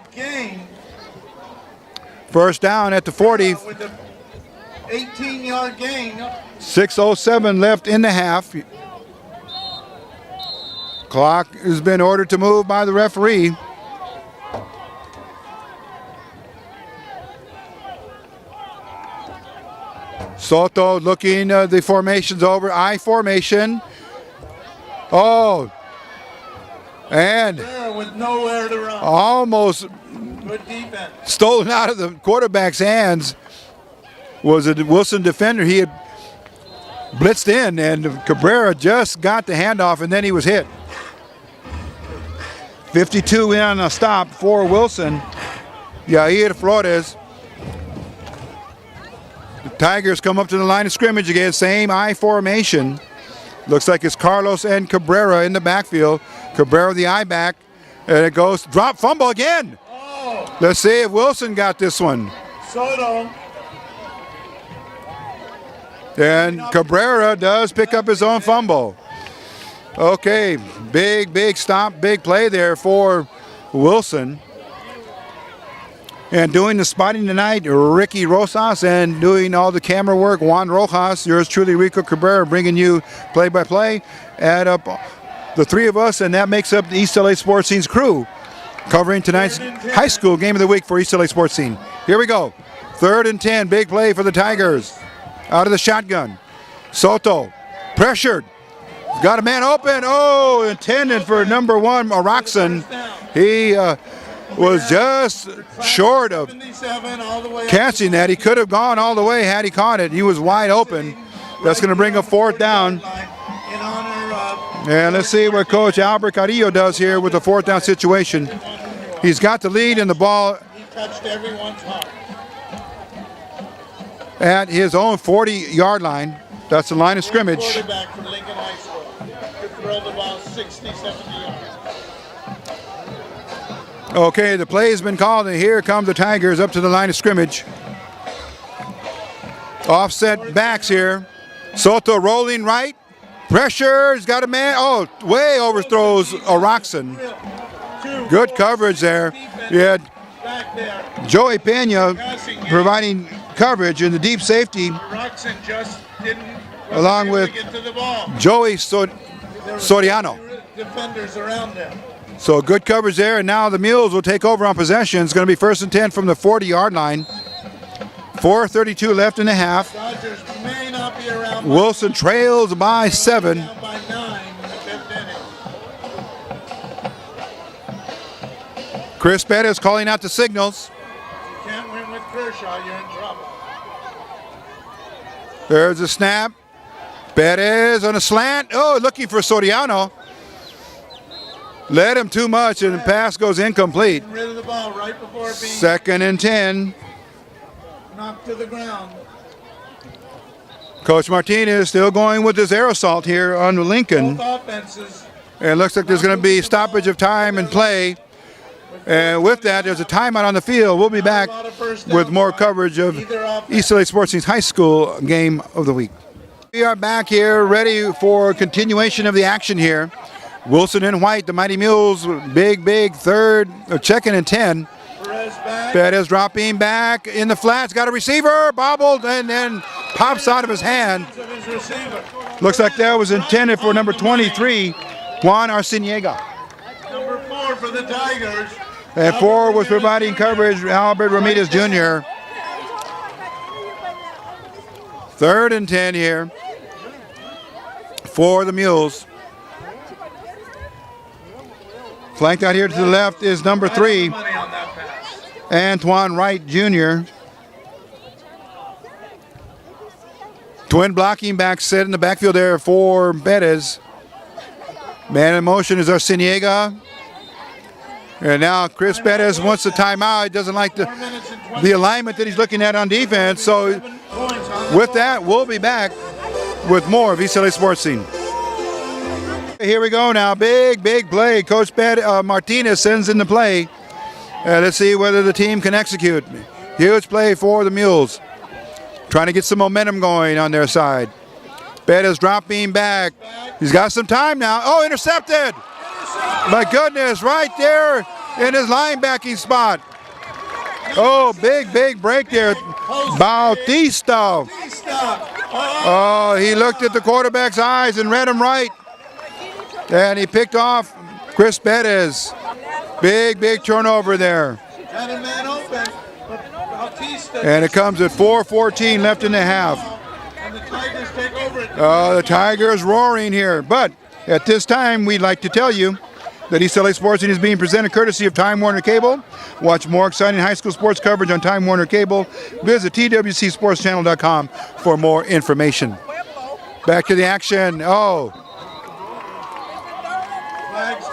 First down at the 40. With an 18-yard gain. 6:07 left in the half. Clock has been ordered to move by the referee. Soto looking, the formation's over. I formation. Oh. And With nowhere to run. almost Good defense. stolen out of the quarterback's hands was a Wilson defender. He had blitzed in, and Cabrera just got the handoff, and then he was hit. 52 in on a stop for Wilson. Yair Flores. The Tigers come up to the line of scrimmage again, same I formation. Looks like it's Carlos and Cabrera in the backfield. Cabrera the I back, and it goes drop fumble again. Oh, Let's see if Wilson got this one. Soto. And Cabrera does pick up his own fumble. Okay, big stop, big play there for Wilson. And doing the spotting tonight, Ricky Rosas, and doing all the camera work, Juan Rojas. Yours truly, Rico Cabrera, bringing you play-by-play. Add up the three of us, and that makes up the East LA Sports Scene's crew, covering tonight's high school game of the week for East LA Sports Scene. Here we go. 3rd and 10, big play for the Tigers. Out of the shotgun. Soto, pressured. Got a man open. Oh, intended for number 1, Oroxen. He was just short of catching that. He could have gone all the way had he caught it. He was wide open. That's going to bring a 4th down. And let's see what Coach Albert Carrillo does here with the 4th down situation. He's got the lead in the ball at his own 40-yard line. That's the line of scrimmage. Quarterback from Lincoln High School could throw the ball 60, 70 yards. Okay, the play has been called, and here come the Tigers up to the line of scrimmage. Offset backs here. Soto rolling right. Pressure. He's got a man. Oh, way overthrows Oroxen. Good coverage there. You had Joey Pena providing coverage in the deep safety, along with Joey Soriano. Defenders around them. So good coverage there, and now the Mules will take over on possession. It's going to be 1st and 10 from the 40-yard line. 4:32 left in the half. Dodgers may not be around. Wilson trails by 7. Down by 9 in the 5th inning. Chris Pettis calling out the signals. You can't win with Kershaw, you're in trouble. There's a snap. Pettis on a slant. Oh, looking for Soriano. Led him too much, and the pass goes incomplete. Getting rid of the ball right before being 2nd and 10. knocked to the ground. Coach Martinez still going with his air assault here on Lincoln. Both offenses. And it looks like there's going to be stoppage of time and play. And with that, there's a timeout on the field. We'll be back with more coverage of East LA Sports Scene's high school game of the week. We are back here ready for continuation of the action here. Wilson and White, the Mighty Mules, big 3rd, 2nd and 10. Pettis dropping back in the flats, got a receiver, bobbled, and then pops out of his hand. Looks like that was intended for number 23, Juan Arciniega. Number 4 for the Tigers. And 4 was providing coverage, Albert Ramirez Jr. 3rd and 10 here for the Mules. Flanked out here to the left is number 3, Antoine Wright Jr. Twin blocking back set in the backfield there for Bettis. Man in motion is Arciniega. And now Chris Bettis wants the timeout. He doesn't like the alignment that he's looking at on defense. So with that, we'll be back with more of East LA Sports Scene. Here we go now. Big play. Coach Martinez sends in the play. Let's see whether the team can execute. Huge play for the Mules. Trying to get some momentum going on their side. Bettis dropping back. He's got some time now. Oh, intercepted. My goodness, right there in his linebacking spot. Oh, big break there. Bautista. Oh, he looked at the quarterback's eyes and read him right. And he picked off Chris Bettis. Big turnover there. Had a man open, but Bautista. And it comes at 4:14 left in the half. And the Tigers take over it. The Tigers roaring here. But at this time, we'd like to tell you that East LA Sports Scene is being presented courtesy of Time Warner Cable. Watch more exciting high school sports coverage on Time Warner Cable. Visit twcsportschannel.com for more information. Back to the action. Oh.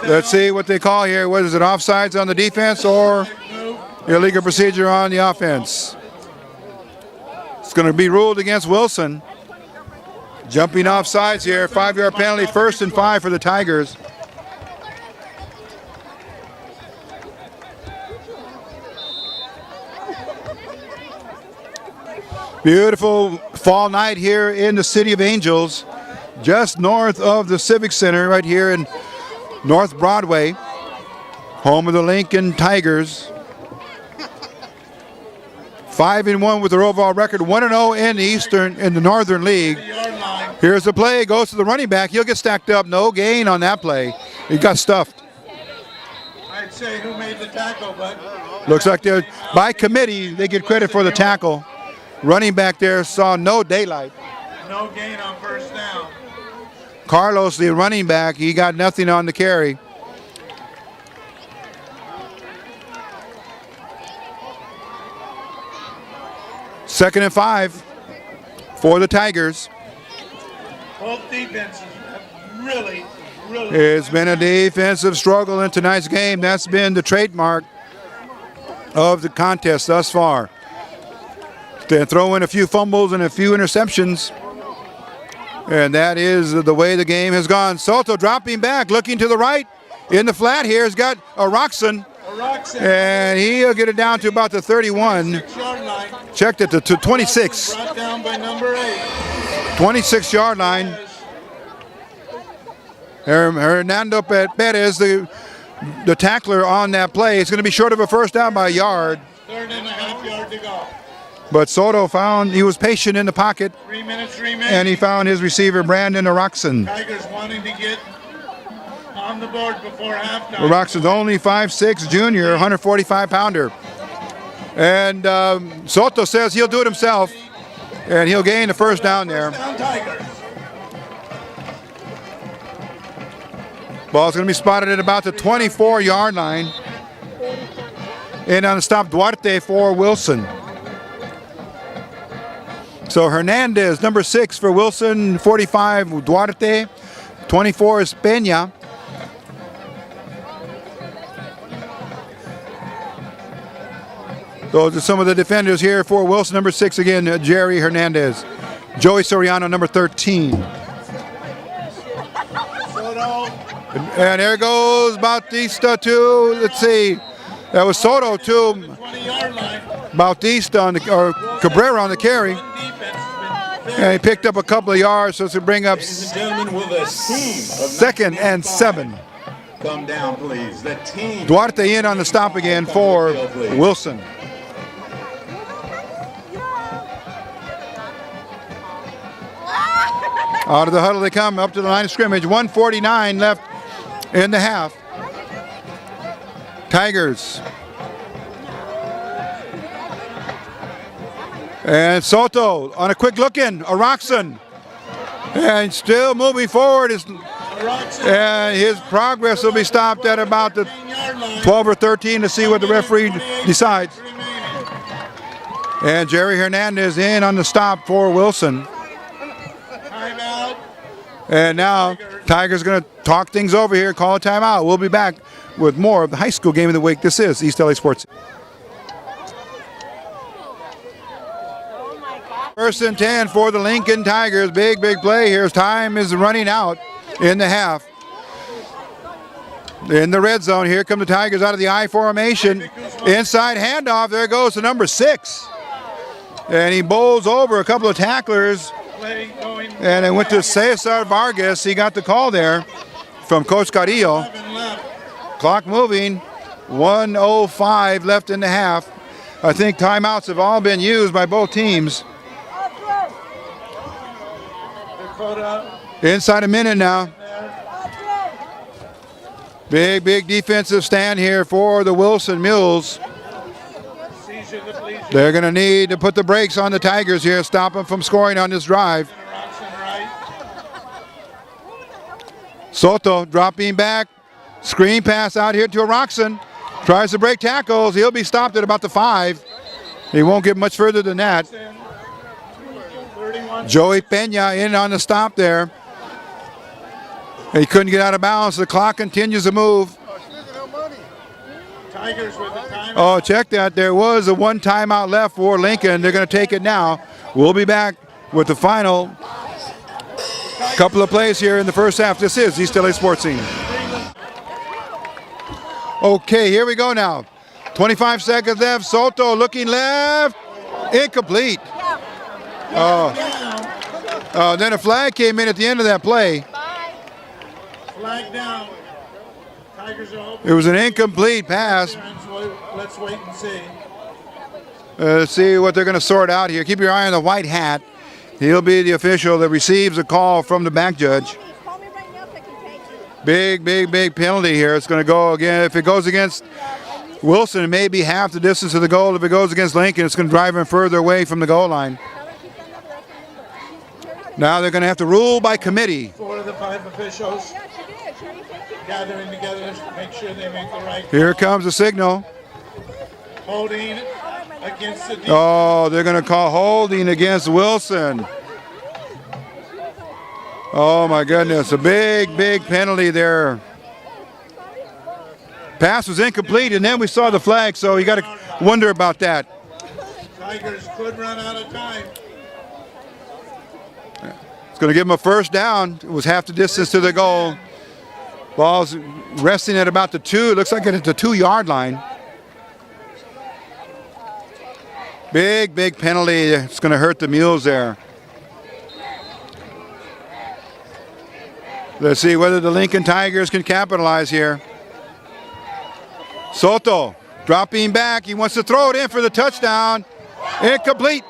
Let's see what they call here. What is it, offsides on the defense or illegal procedure on the offense? It's going to be ruled against Wilson. Jumping offsides here. 5-yard penalty, 1st and 5 for the Tigers. Beautiful fall night here in the City of Angels, just north of the Civic Center, right here in North Broadway, home of the Lincoln Tigers. 5-1 with their overall record, 1-0 in the Northern League. Here's the play, goes to the running back. He'll get stacked up. No gain on that play. He got stuffed. I'd say who made the tackle, but Looks like they're, by committee, they get credit for the tackle. Running back there saw no daylight. no gain on first down. Carlos, the running back, he got nothing on the carry. Second and 5 for the Tigers. Both defenses have really. It's been a defensive struggle in tonight's game. That's been the trademark of the contest thus far. They throw in a few fumbles and a few interceptions. And that is the way the game has gone. Soto dropping back, looking to the right. In the flat here, has got a Roxon. And he'll get it down to about the 31. Checked it to 26. Brought down by number 8. 26-yard line. Hernando Perez, the tackler on that play, is going to be short of a first down by a yard. 3.5 yards to go. But Soto he was patient in the pocket. 3 minutes remaining. And he found his receiver, Brandon Roxon. Tigers wanting to get on the board before halftime. Roxon's only 5'6", junior, 145-pounder. And Soto says he'll do it himself, and he'll gain the first down there. First down, Tigers. Ball's going to be spotted at about the 24-yard line. And on the stop, Duarte for Wilson. So Hernandez, number 6 for Wilson, 45 Duarte, 24 is Peña. Those are some of the defenders here for Wilson. Number 6 again, Jerry Hernandez. Joey Soriano, number 13. And there goes Bautista to, let's see, that was Soto to Bautista or Cabrera on the carry. And he picked up a couple of yards, so to bring up 2nd and 7. Come down, please. The team. Duarte in on the stop again for Wilson. Out of the huddle they come, up to the line of scrimmage. 1:49 left in the half. Tigers. And Soto on a quick look in, Roxon. And still moving forward. And his progress will be stopped at about the 12 or 13 to see what the referee decides. And Jerry Hernandez in on the stop for Wilson. And now Tigers going to talk things over here, call a timeout. We'll be back with more of the high school game of the week. This is East LA Sports. First and 10 for the Lincoln Tigers. Big play here. Time is running out in the half. In the red zone, here come the Tigers out of the I formation. Inside handoff, there goes to number 6. And he bowls over a couple of tacklers. And it went to Cesar Vargas. He got the call there from Coach Carrillo. Clock moving. 1:05 left in the half. I think timeouts have all been used by both teams. Inside a minute now. Big defensive stand here for the Wilson Mules. They're going to need to put the brakes on the Tigers here, stop them from scoring on this drive. Soto dropping back. Screen pass out here to Roxon. Tries to break tackles. He'll be stopped at about the 5. He won't get much further than that. Joey Peña in on the stop there. He couldn't get out of bounds. The clock continues to move. Oh, check that. There was a 1 timeout left for Lincoln. They're going to take it now. We'll be back with the final couple of plays here in the first half. This is East LA Sports Scene. Okay, here we go now. 25 seconds left. Soto looking left. Incomplete. Then a flag came in at the end of that play. Flag down. Tigers are hoping. It was an incomplete pass. Let's wait and see. Let's see what they're going to sort out here. Keep your eye on the white hat. He'll be the official that receives a call from the back judge. Big penalty here. It's going to go again. If it goes against Wilson, it may be half the distance of the goal. If it goes against Lincoln, it's going to drive him further away from the goal line. Now they're going to have to rule by committee. 4 of the 5 officials gathering together to make sure they make the right call. Here comes the signal. Holding against the defense. Oh, they're going to call holding against Wilson. Oh my goodness, a big penalty there. Pass was incomplete, and then we saw the flag, so you got to wonder about that. Tigers could run out of time. It's going to give them a first down. It was half the distance to the goal. Ball's resting at about the 2. It looks like it's at the 2-yard line. Big penalty. It's going to hurt the Mules there. Let's see whether the Lincoln Tigers can capitalize here. Soto dropping back. He wants to throw it in for the touchdown. Incomplete.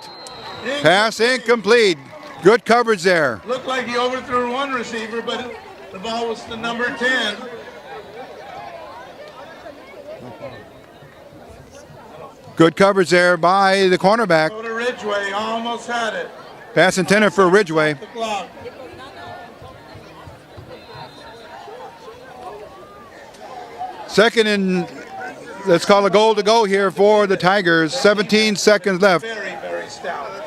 Pass incomplete. Good coverage there. Looked like he overthrew one receiver, but the ball was to number 10. Good coverage there by the cornerback. Go to Ridgeway, almost had it. Pass intended for Ridgeway. The clock. Second and let's call a goal to go here for the Tigers. 17 seconds left. Very stout.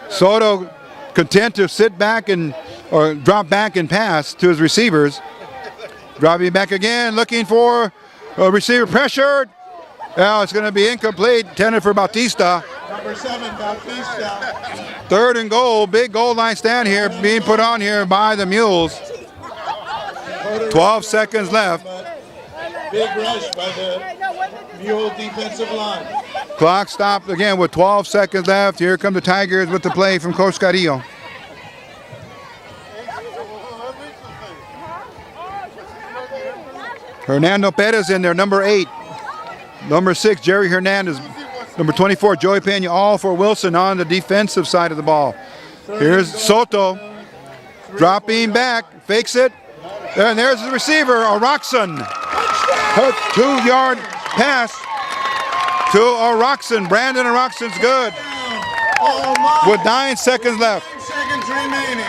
Soto content to sit back or drop back and pass to his receivers. Dropping back again, looking for a receiver pressured. Now it's going to be incomplete. Intended for Bautista. Number 7, Bautista. 3rd and goal. Big goal line stand here being put on here by the Mules. 12 seconds left. Big rush by the Mule defensive line. Clock stopped again with 12 seconds left. Here come the Tigers with the play from Coach Carrillo. Hernando Perez in there, number 8. Number 6, Jerry Hernandez. Number 24, Joey Pena, all for Wilson on the defensive side of the ball. Here's Soto. Dropping back, fakes it. And there's the receiver, Oroxen. A 2-yard pass to Oroxen. Brandon Oroxen's good. With 9 seconds left. 9 seconds remaining.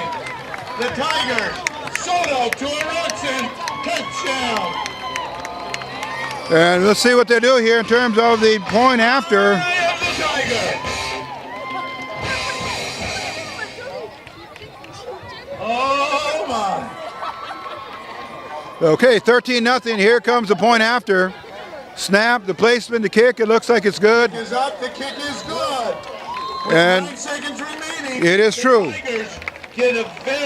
The Tigers, Soto to Oroxen, touchdown. And let's see what they do here in terms of the point after. Oh my. Okay, 13-0. Here comes the point after. Snap, the placement, the kick. It looks like it's good. Is up. The kick is good. With And 9 seconds remaining. it is true.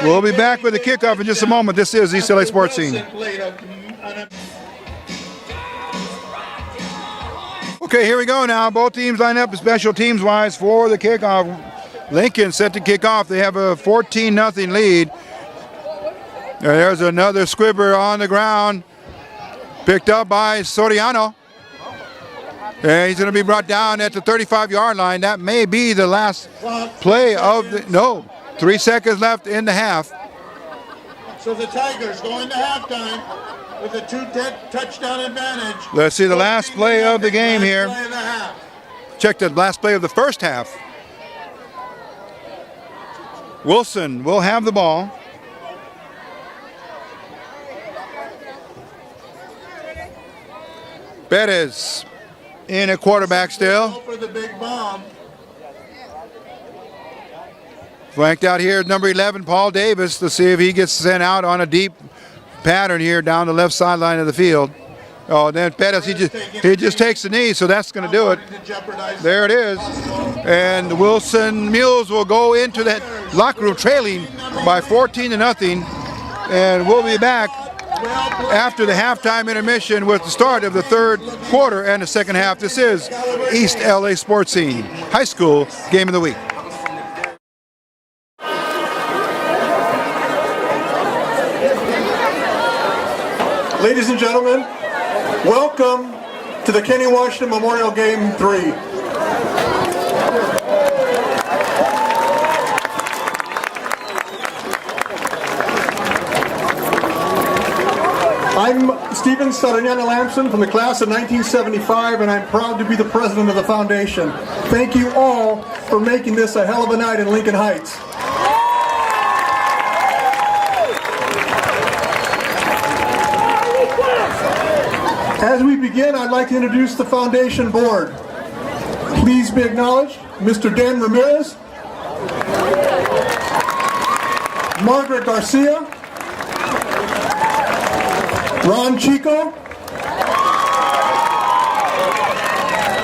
We'll be back with the kickoff in just a moment. This is East LA Sports Scene. Okay, here we go now. Both teams line up special teams-wise for the kickoff. Lincoln set to kick off. They have a 14-0 lead. There's another squibber on the ground. Picked up by Soriano. And he's going to be brought down at the 35-yard line. That may be the last play of the... No, 3 seconds left in the half. So the Tigers go into halftime with a 2-touchdown advantage. Let's see the last play of the game here. Check the last play of the first half. Wilson will have the ball. Perez in a quarterback still. For the big bomb. Flanked out here, number 11, Paul Davis, to see if he gets sent out on a deep pattern here down the left sideline of the field. Oh, then Perez, he just takes the knee, so that's going to do it. There it is. And Wilson Mules will go into that locker room trailing by 14-0. And we'll be back after the halftime intermission with the start of the third quarter and the second half. This is East LA Sports Scene, high school game of the week. Ladies and gentlemen, welcome to the Kenny Washington Memorial Game 3. I'm Stephen Saraniana Lamson from the class of 1975, and I'm proud to be the president of the foundation. Thank you all for making this a hell of a night in Lincoln Heights. As we begin, I'd like to introduce the foundation board. Please be acknowledged, Mr. Dan Ramirez, Margaret Garcia, Ron Chico,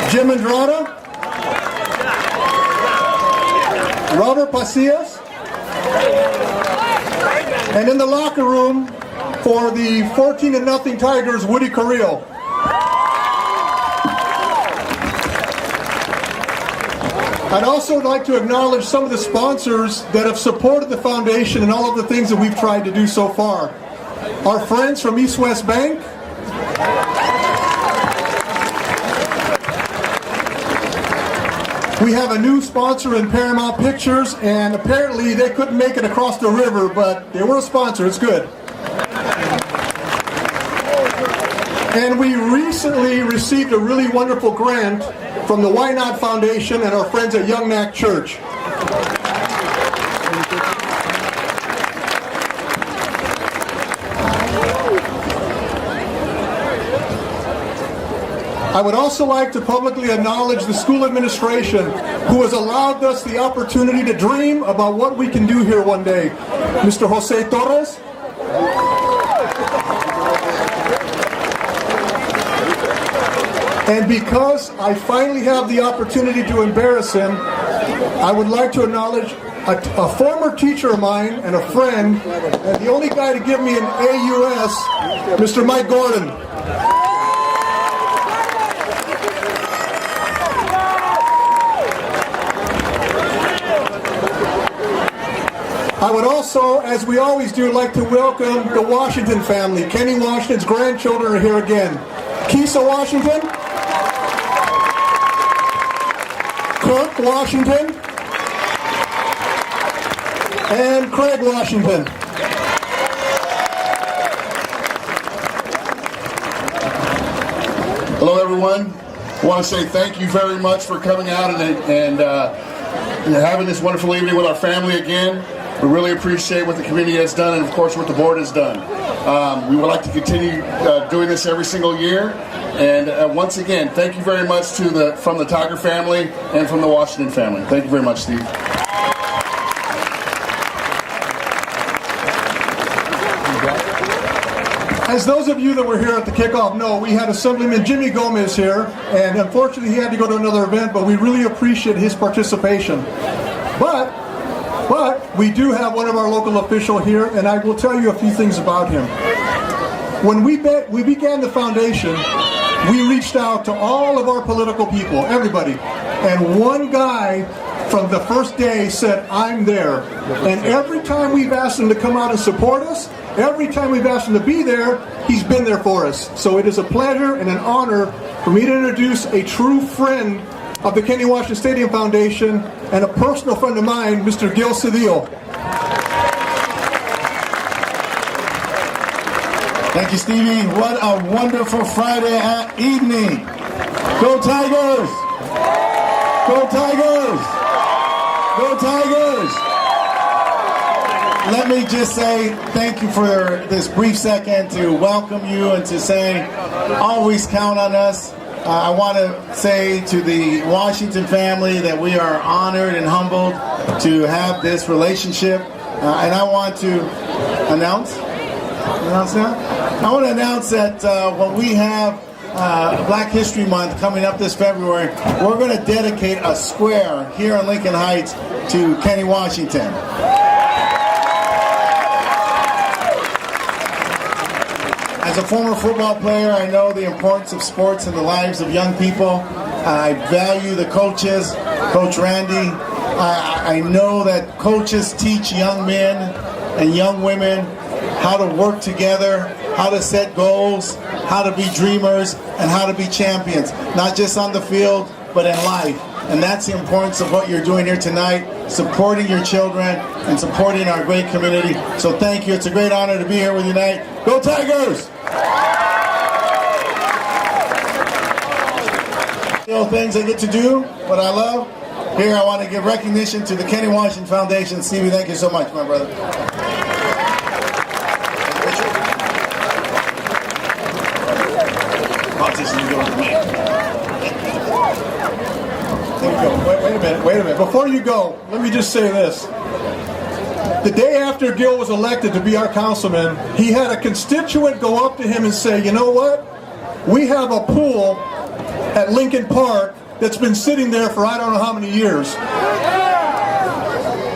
Jim Andrada, Robert Pasillas, and in the locker room for the 14-0 Tigers, Woody Carrillo. I'd also like to acknowledge some of the sponsors that have supported the foundation and all of the things that we've tried to do so far. Our friends from East West Bank, we have a new sponsor in Paramount Pictures, and apparently they couldn't make it across the river, but they were a sponsor. It's good. And we recently received a really wonderful grant from the Why Not Foundation and our friends at Young Knack Church. I would also like to publicly acknowledge the school administration who has allowed us the opportunity to dream about what we can do here one day. Mr. Jose Torres, and because I finally have the opportunity to embarrass him, I would like to acknowledge a former teacher of mine and a friend, and the only guy to give me an AUS, Mr. Mike Gordon. I would also, as we always do, like to welcome the Washington family. Kenny Washington's grandchildren are here again. Keisa Washington, Kirk Washington, and Craig Washington. Hello, everyone. I want to say thank you very much for coming out and having this wonderful evening with our family again. We really appreciate what the community has done and, of course, what the board has done. We would like to continue doing this every single year. And once again, thank you very much from the Tiger family and from the Washington family. Thank you very much, Steve. As those of you that were here at the kickoff know, we had Assemblyman Jimmy Gomez here, and unfortunately he had to go to another event, but we really appreciate his participation. But we do have one of our local officials here, and I will tell you a few things about him. When we began the foundation, we reached out to all of our political people, everybody, and one guy from the first day said, "I'm there." And every time we've asked him to come out and support us, every time we've asked him to be there, he's been there for us. So it is a pleasure and an honor for me to introduce a true friend of the Kenny Washington Stadium Foundation and a personal friend of mine, Mr. Gil Cedillo. Thank you, Stevie. What a wonderful Friday evening. Go Tigers! Go Tigers! Go Tigers! Let me just say thank you for this brief second to welcome you and to say always count on us. I want to say to the Washington family that we are honored and humbled to have this relationship. And I want to announce now? I want to announce that when we have Black History Month coming up this February, we're going to dedicate a square here in Lincoln Heights to Kenny Washington. As a former football player, I know the importance of sports in the lives of young people. I value the coaches, Coach Randy. I know that coaches teach young men and young women how to work together how to set goals, how to be dreamers, and how to be champions, not just on the field, but in life. And that's the importance of what you're doing here tonight, supporting your children and supporting our great community. So thank you. It's a great honor to be here with you tonight. Go Tigers! Things I get to do, what I love. Here I want to give recognition to the Kenny Washington Foundation. Stevie, thank you so much, my brother. Wait a minute. Before you go, let me just say this. The day after Gil was elected to be our councilman, he had a constituent go up to him and say, you know what? We have a pool at Lincoln Park that's been sitting there for I don't know how many years.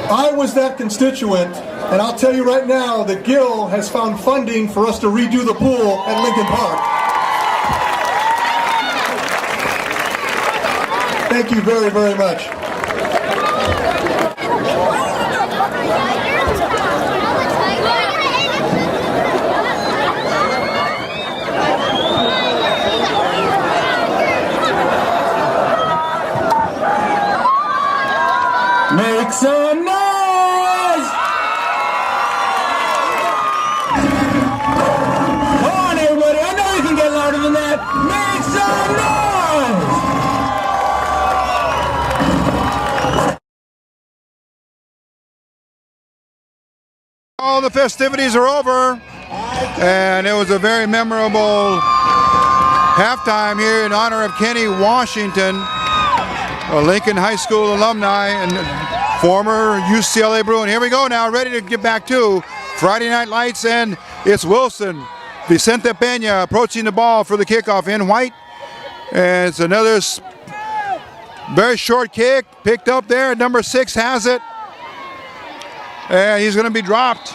I was that constituent, and I'll tell you right now that Gil has found funding for us to redo the pool at Lincoln Park. Thank you very, very much. Make some noise! Come on, everybody. I know you can get louder than that. Make some noise! All the festivities are over, and it was a very memorable halftime here in honor of Kenny Washington, a Lincoln High School alumni and former UCLA Bruin. Here we go now, ready to get back to Friday Night Lights, and it's Wilson. Vicente Peña approaching the ball for the kickoff in white. And it's another very short kick, picked up there. Number 6 has it. And he's going to be dropped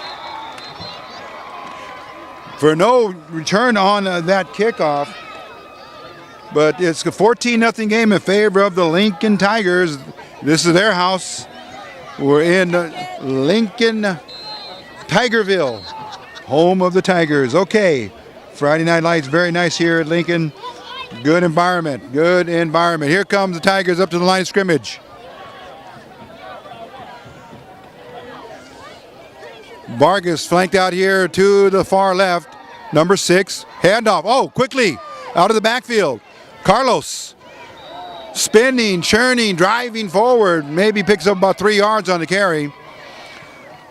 for no return on that kickoff. But it's a 14-0 game in favor of the Lincoln Tigers. This is their house. We're in Lincoln, Tigerville, home of the Tigers. Okay, Friday Night Lights, very nice here at Lincoln. Good environment, good environment. Here comes the Tigers up to the line of scrimmage. Vargas flanked out here to the far left. Number 6, handoff. Oh, quickly out of the backfield. Carlos spinning, churning, driving forward. Maybe picks up about 3 yards on the carry.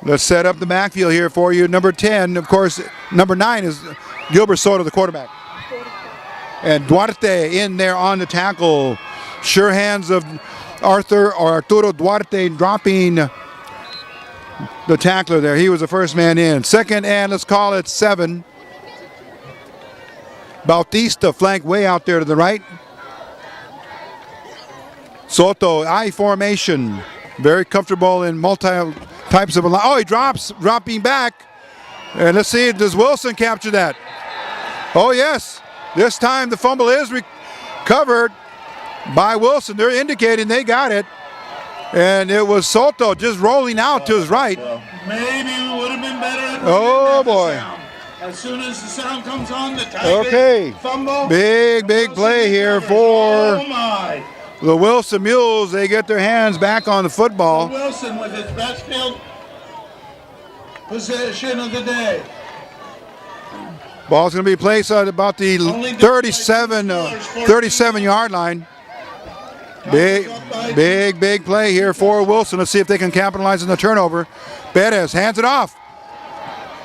Let's set up the backfield here for you. Number 10, of course, number 9 is Gilbert Soto, the quarterback. And Duarte in there on the tackle. Sure hands of Arturo Duarte dropping the tackler there. He was the first man in. Second and let's call it 7. Bautista flanked way out there to the right. Soto, I formation. Very comfortable in multi types of... Oh, he dropping back. And let's see, does Wilson capture that? Oh, yes. This time the fumble is recovered by Wilson. They're indicating they got it. And it was Soto just rolling out to his right. Maybe we would have been better. Oh, boy. As soon as the sound comes on, the Tigers okay. fumble. Big play here for the Wilson Mules. They get their hands back on the football. Wilson with his best field position of the day. Ball's going to be placed at about the 37-yard line. Big play here for Wilson. Let's see if they can capitalize on the turnover. Perez hands it off.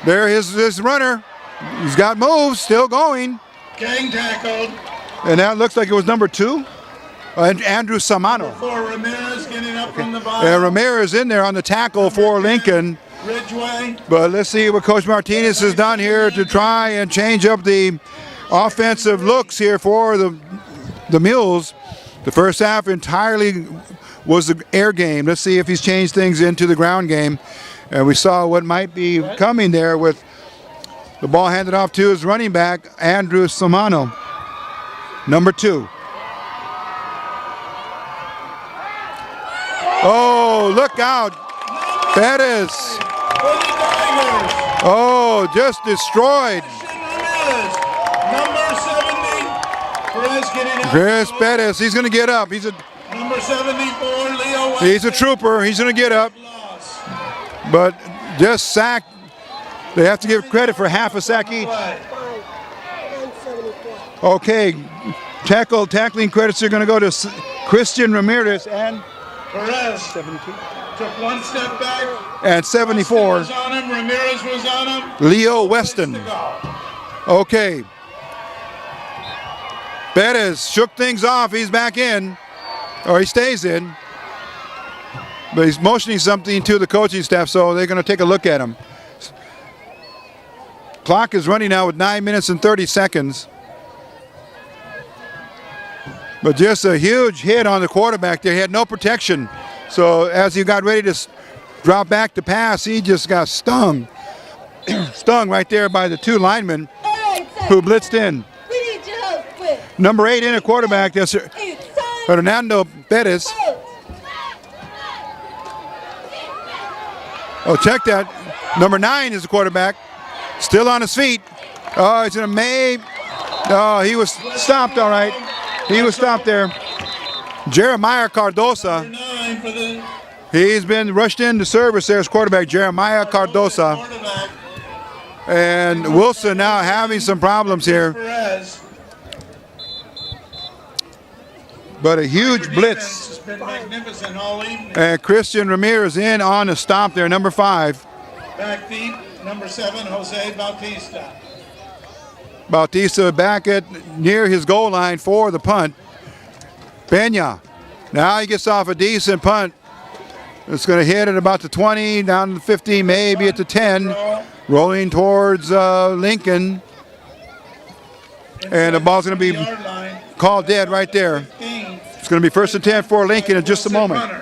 There is his runner. He's got moves, still going. Gang tackled. And that looks like it was number 2, Andrew Samano. For Ramirez getting up from the bottom. Ramirez in there on the tackle for Lincoln. Ridgeway. But let's see what Coach Martinez has done here to try and change up the offensive looks here for the Mules. The first half entirely was the air game. Let's see if he's changed things into the ground game. And we saw what might be coming there with the ball handed off to his running back, Andrew Samano, number 2. Oh, look out. Perez. Oh, just destroyed. Perez getting up. Chris Pettis, he's going to get up. Number 74, Leo West. He's a trooper. He's going to get up. But just sacked. They have to give credit for half a sack each. Okay, tackling credits are going to go to Christian Ramirez and Perez 72. took one step back. And 74. Was on him. Ramirez was on him. Leo Weston. Okay. Perez shook things off. He's back in, or he stays in. But he's motioning something to the coaching staff, so they're going to take a look at him. Clock is running now with 9 minutes and 30 seconds. But just a huge hit on the quarterback there. He had no protection. So as he got ready to drop back to pass, he just got stung. Stung right there by the two linemen who blitzed in. We need your help with Number 8 in a quarterback, that's Hernando Perez. Oh, check that. Number 9 is the quarterback. Still on his feet. Oh, he's going to Oh, he was stopped, all right. He was stopped there. Jeremiah Cardosa. He's been rushed into service there as quarterback, Jeremiah Cardosa. And Wilson now having some problems here. But a huge blitz. And Christian Ramirez in on the stop there, number 5. Back deep, number 7, Jose Bautista. Bautista back at near his goal line for the punt. Pena. Now he gets off a decent punt. It's going to hit at about the 20, down to the 15, maybe at the 10. Rolling towards Lincoln. And the ball's going to be called dead right there. It's going to be 1st and 10 for Lincoln in just a moment.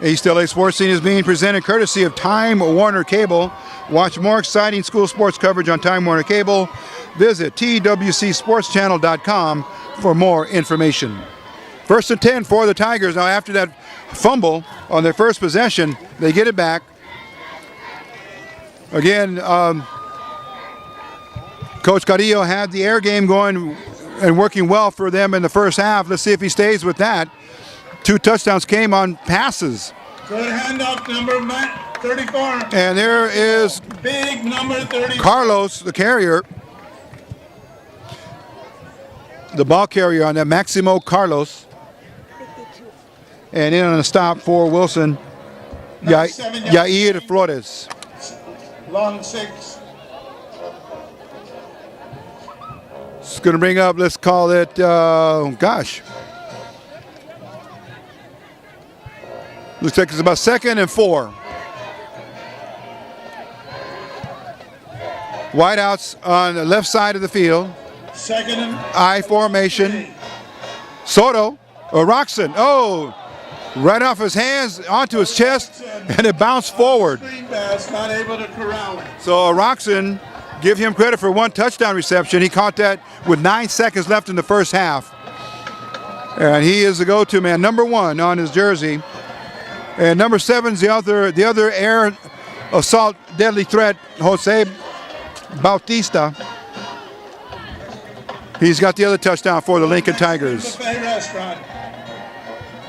East LA Sports Scene is being presented courtesy of Time Warner Cable. Watch more exciting school sports coverage on Time Warner Cable. Visit twcsportschannel.com for more information. 1st and 10 for the Tigers. Now after that fumble on their first possession, they get it back. Again, Coach Carrillo had the air game going and working well for them in the first half. Let's see if he stays with that. 2 touchdowns came on passes. Good handoff, number 34. And there is big number 34. Carlos, the carrier. The ball carrier on that, Maximo Carlos. And in on a stop for Wilson, Yair Flores. Long 6. It's going to bring up, let's call it, looks like it's about 2nd and 4. Wideouts on the left side of the field. 2nd and I formation. Soto, Roxon. Oh, right off his hands onto his chest, and it bounced forward. Not able to corral it. So Roxon, give him credit for 1 touchdown reception. He caught that with 9 seconds left in the first half. And he is the go-to man, number 1 on his jersey. And number 7's the other air assault deadly threat, Jose Bautista. He's got the other touchdown for the Lincoln Tigers. Buffet restaurant.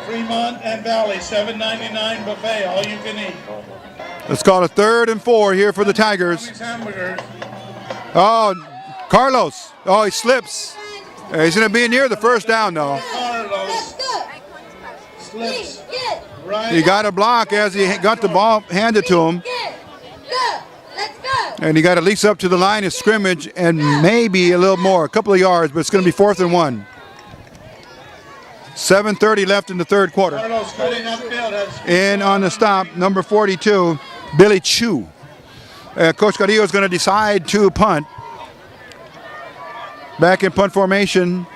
Fremont and Valley, $7.99 buffet, all you can eat. Let's call it 3rd and 4 here for the Tigers. Oh, Carlos. Oh, he slips. He's going to be near the first down, though. Carlos slips. He got a block as he got the ball handed to him. And he got at least up to the line of scrimmage and maybe a little more, a couple of yards, but it's going to be 4th and 1. 7:30 left in the 3rd quarter. In on the stop, number 42, Billy Chu. Coach Carrillo is going to decide to punt. Back in punt formation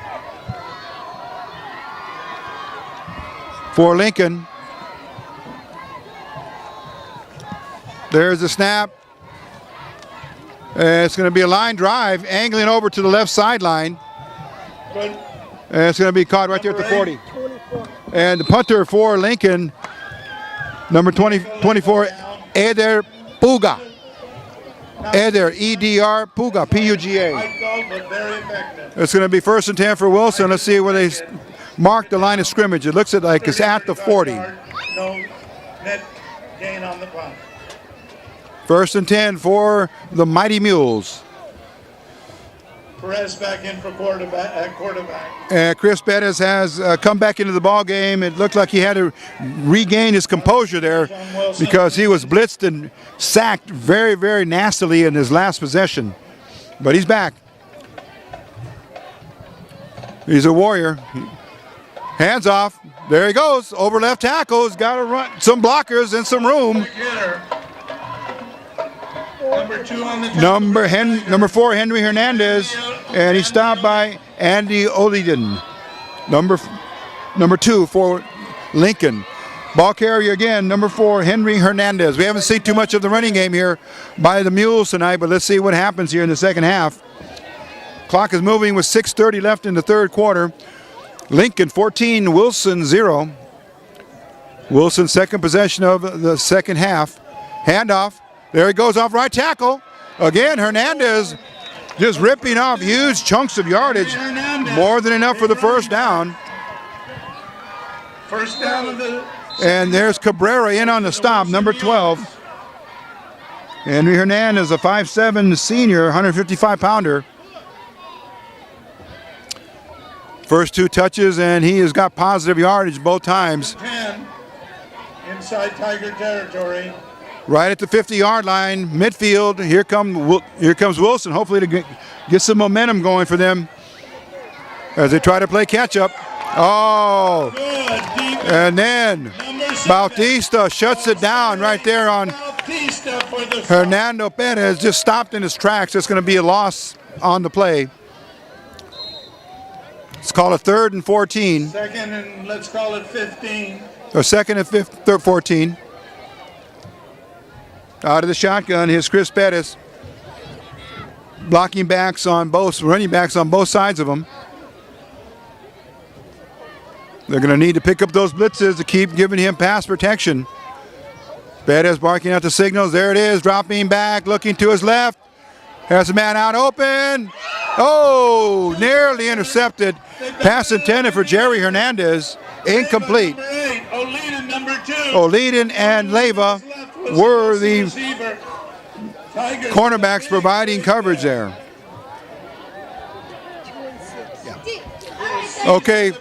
for Lincoln. There's the snap. It's going to be a line drive, angling over to the left sideline. And it's going to be caught right there at the 40. And the punter for Lincoln, number 24, Eder Puga. Eder, E-D-R, Puga, P-U-G-A. High call, but very effective. It's going to be 1st and 10 for Wilson. Let's see where they mark the line of scrimmage. It looks like it's at the 40. No net gain on the punt. 1st and 10 for the Mighty Mules. Perez back in for quarterback. Chris Bettis has come back into the ball game. It looked like he had to regain his composure there because he was blitzed and sacked very, very nastily in his last possession. But he's back. He's a warrior. Hands off. There he goes. Over left tackle. He's got to run. Some blockers and some room. Number 2 on the Number 4, Henry Hernandez, and he's stopped by Andy Oliden. Number 2 for Lincoln. Ball carrier again, number 4, Henry Hernandez. We haven't seen too much of the running game here by the Mules tonight, but let's see what happens here in the second half. Clock is moving with 6:30 left in the third quarter. Lincoln 14, Wilson 0. Wilson second possession of the second half. Handoff. There he goes off right tackle. Again, Hernandez just ripping off huge chunks of yardage. More than enough for the first down. First down of the... And there's Cabrera in on the stop, number 12. Henry Hernandez, a 5'7" senior, 155-pounder. First 2 touches, and he has got positive yardage both times. 10, inside Tiger territory. Right at the 50-yard line, midfield. Here comes Wilson, hopefully to get some momentum going for them as they try to play catch-up. Oh, and then Bautista shuts it down right there on Hernando Perez. Just stopped in his tracks. It's going to be a loss on the play. Let's call it 3rd and 14. Second and let's call it 15. Or 2nd and 14. Out of the shotgun, here's Chris Pettis. Running backs on both sides of him. They're going to need to pick up those blitzes to keep giving him pass protection. Pettis barking out the signals. There it is, dropping back, looking to his left. Has a man out open. Oh, nearly intercepted. Pass intended for Jerry Hernandez. Incomplete. Oliden and Leva were the cornerbacks providing coverage there. Okay,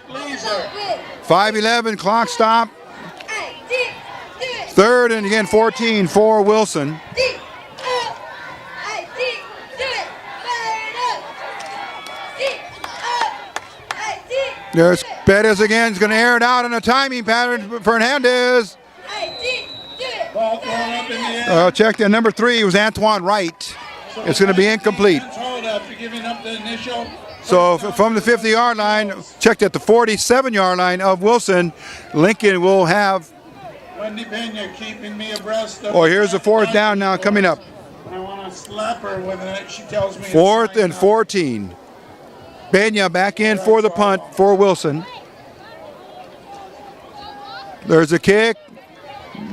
5:11, clock stop. 3rd and again 14 for Wilson. There's Perez again. He's going to air it out on a timing pattern for Hernandez. Check that. Number 3 was Antoine Wright. It's going to be incomplete. So from the 50-yard line, checked at the 47-yard line of Wilson, Lincoln will have. Wendy Pena keeping me abreast of. Oh, here's the 4th down now coming up. I want to slap her with it. She tells me. 4th and 14. Pena back in for the punt for Wilson. There's a kick.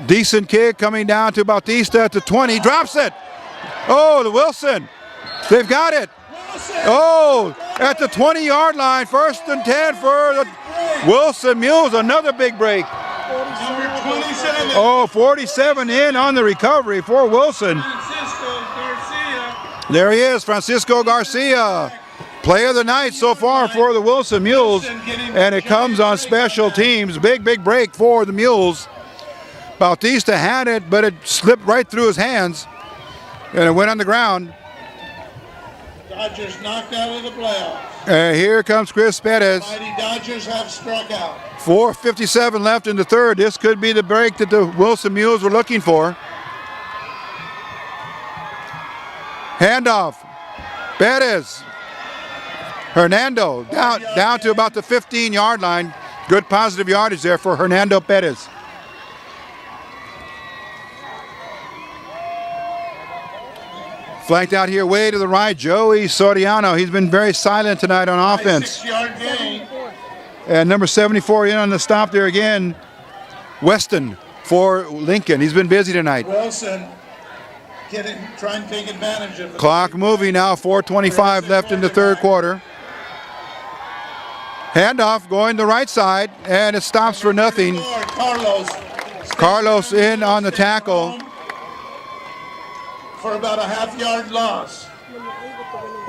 Decent kick coming down to Bautista at the 20. Drops it. Oh, the Wilson. They've got it. Oh, at the 20-yard line. 1st and 10 for the Wilson Mules. Another big break. Number 27. Oh, 47 in on the recovery for Wilson. There he is, Francisco Garcia. Player of the night so far for the Wilson Mules. And it comes on special teams. Big break for the Mules. Bautista had it, but it slipped right through his hands. And it went on the ground. Dodgers knocked out of the playoffs. Here comes Chris Perez. Mighty Dodgers have struck out. 4:57 left in the third. This could be the break that the Wilson Mules were looking for. Handoff. Perez. Hernando down to about the 15-yard line. Good positive yardage there for Hernando Perez. Flanked out here way to the right, Joey Soriano. He's been very silent tonight on offense. 6-yard gain. And number 74 in on the stop there again, Weston for Lincoln. He's been busy tonight. Wilson try and take advantage of it. Clock moving now, 4:25 left in the third quarter. Handoff going the right side, and it stops for nothing. Carlos in on the tackle. For about a half-yard loss.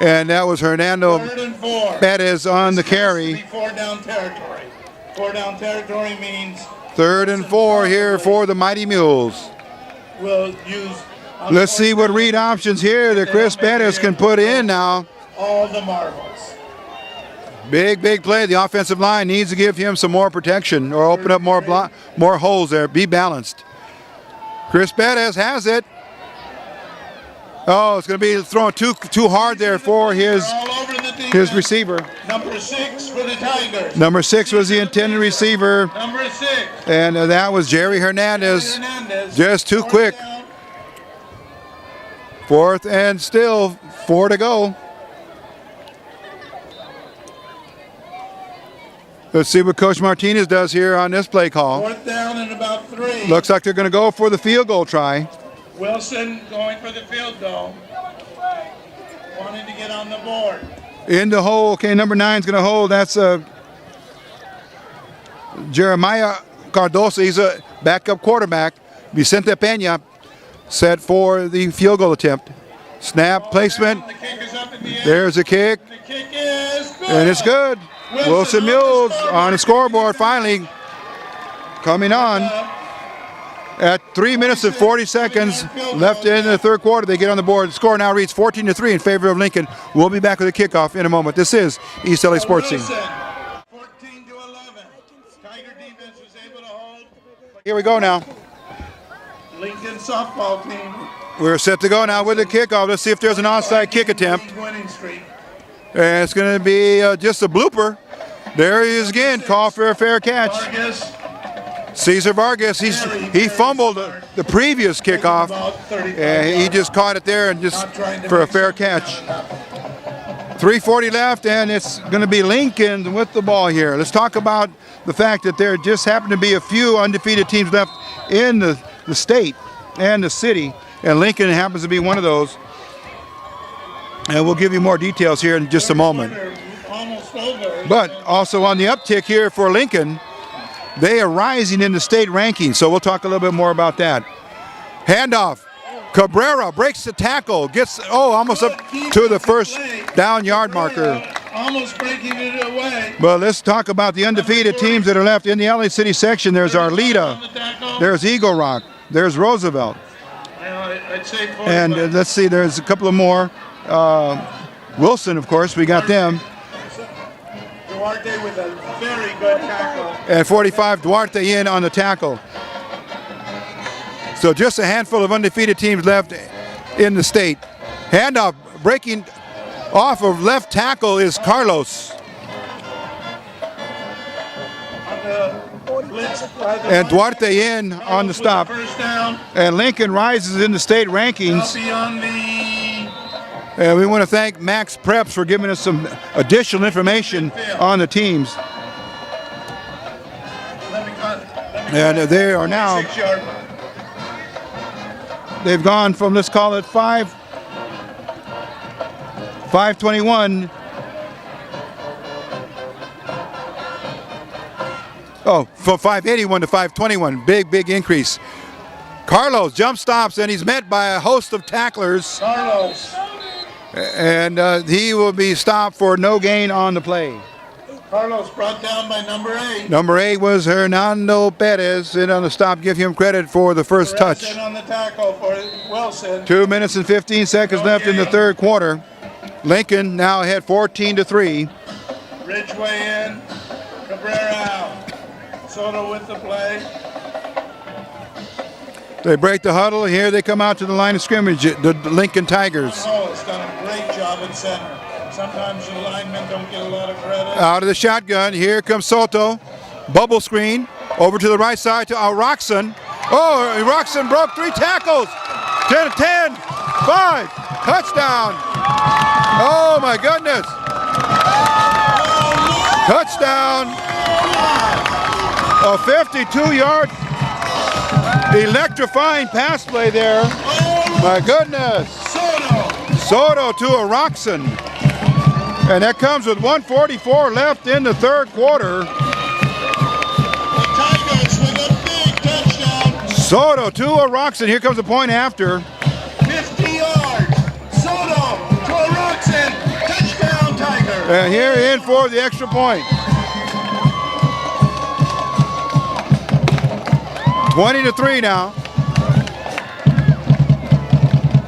And that was Hernando Perez on the carry. 4 down territory. 4 down territory means 3rd and 4 here for the Mighty Mules. we'll use. Let's see what read options here that Chris Perez can put in now. All the marbles. Big play. The offensive line needs to give him some more protection or open up more holes there. Be balanced. Chris Perez has it. Oh, it's going to be thrown too hard there for his receiver. Number 6 for the Tigers. Number 6 was the intended receiver. Number 6. And that was Jerry Hernandez. Just too quick. 4th and still 4 to go. Let's see what Coach Martinez does here on this play call. 4th down and about 3. Looks like they're going to go for the field goal try. Wilson going for the field goal. Wanting to get on the board. In the hole. Okay, number 9 is going to hold. That's Jeremiah Cardoso. He's a backup quarterback. Vicente Peña set for the field goal attempt. Snap placement. The kick is up in the air. There's a kick. The kick is good. And it's good. Wilson Mules on the scoreboard finally coming on. At 3 minutes and 40 seconds left in the third quarter, they get on the board. The score now reads 14-3 in favor of Lincoln. We'll be back with a kickoff in a moment. This is East LA Sports Scene. 14-11. Tiger defense was able to hold. Here we go now. Lincoln softball team. We're set to go now with the kickoff. Let's see if there's an onside kick attempt. Winning streak. And it's going to be just a blooper. There he is again. Call for a fair catch. Vargas. Cesar Vargas, he fumbled the previous kickoff, and he just caught it there and just for a fair catch. 3:40 left, and it's going to be Lincoln with the ball here. Let's talk about the fact that there just happen to be a few undefeated teams left in the state and the city, and Lincoln happens to be one of those. And we'll give you more details here in just a moment. But also on the uptick here for Lincoln, they are rising in the state rankings, so we'll talk a little bit more about that. Handoff. Cabrera breaks the tackle, gets almost up to the first down yard marker. Almost breaking it away. But let's talk about the undefeated teams that are left in the LA City section. There's Arleta, there's Eagle Rock, there's Roosevelt. I'd say and let's see, there's a couple of more. Wilson, of course, we got them. Duarte with a very good tackle. And 45, Duarte in on the tackle. So just a handful of undefeated teams left in the state. Handoff, breaking off of left tackle is Carlos. And Duarte in on the stop. First down. And Lincoln rises in the state rankings. And we want to thank Max Preps for giving us some additional information on the teams. And they are now, they've gone from, let's call it 521. Oh, from 581 to 521. Big increase. Carlos jump stops, and he's met by a host of tacklers. Carlos. And he will be stopped for no gain on the play. Carlos brought down by number 8. Number 8 was Hernando Perez. And on the stop, give him credit for the first touch. On the tackle for Wilson. 2 minutes and 15 seconds left in the third quarter. Lincoln now ahead 14-3. Ridgeway in. Cabrera out. Soto with the play. They break the huddle. Here they come out to the line of scrimmage, the Lincoln Tigers. Oh, it's done a great job at center. Sometimes the linemen don't get a lot of credit. Out of the shotgun, here comes Soto. Bubble screen, over to the right side to Roxon. Oh, Roxon broke 3 tackles. 10, 5, touchdown. Oh my goodness. Touchdown. A 52-yard electrifying pass play there. My goodness. Soto to a Roxon. And that comes with 1:44 left in the third quarter. Tigers with a big touchdown. Soto to a Roxon. Here comes the point after. 50 yards. Soto to a Roxon. Touchdown, Tigers. And here in for the extra point. 20-3 now.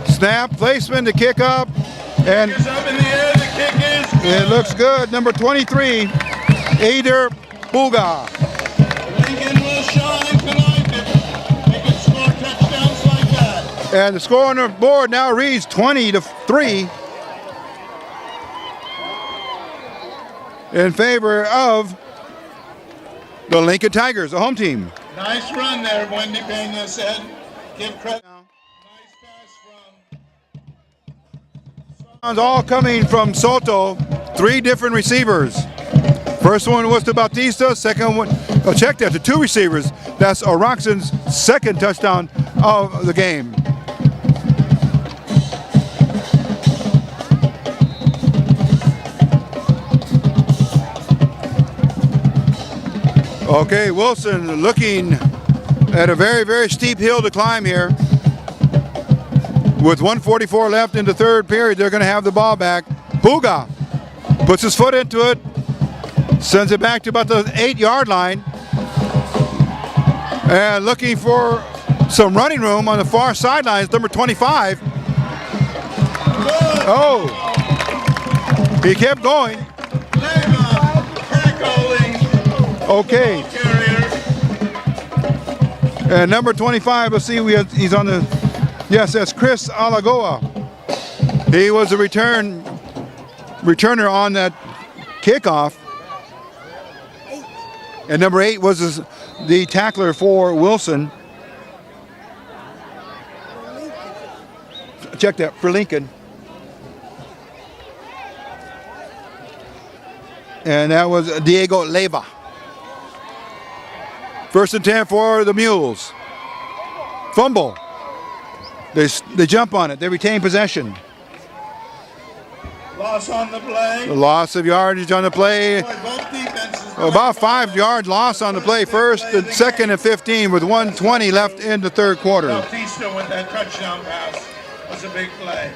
Snap, placement to kick up. And It's up in the air. The kick is good. it looks good. Number 23, Eder Buga. Lincoln will shine tonight if they can score touchdowns like that. And the score on the board now reads 20-3 in favor of the Lincoln Tigers, the home team. Nice run there, Wendy Pena said. Give credit. Nice pass from. All coming from Soto, 3 different receivers. First one was to Bautista, second one, check that, to 2 receivers. That's Roxon's second touchdown of the game. Okay, Wilson looking at a very, very steep hill to climb here. With 1:44 left in the third period, they're going to have the ball back. Buga puts his foot into it, sends it back to about the 8-yard line. And looking for some running room on the far sidelines, number 25. Oh, he kept going. Okay. And number 25, let's see, he's on the, yes, that's Chris Alagoa. He was a returner on that kickoff. And number 8 was the tackler for Wilson. Check that, for Lincoln. And that was Diego Leyva. First and 10 for the Mules. Fumble. They jump on it. They retain possession. Loss on the play. The loss of yardage on the play. Boy, both defenses. About 5 yard loss on the play. First and second and 15 with 1:20 left in the third quarter. Bautista with that touchdown pass was a big play.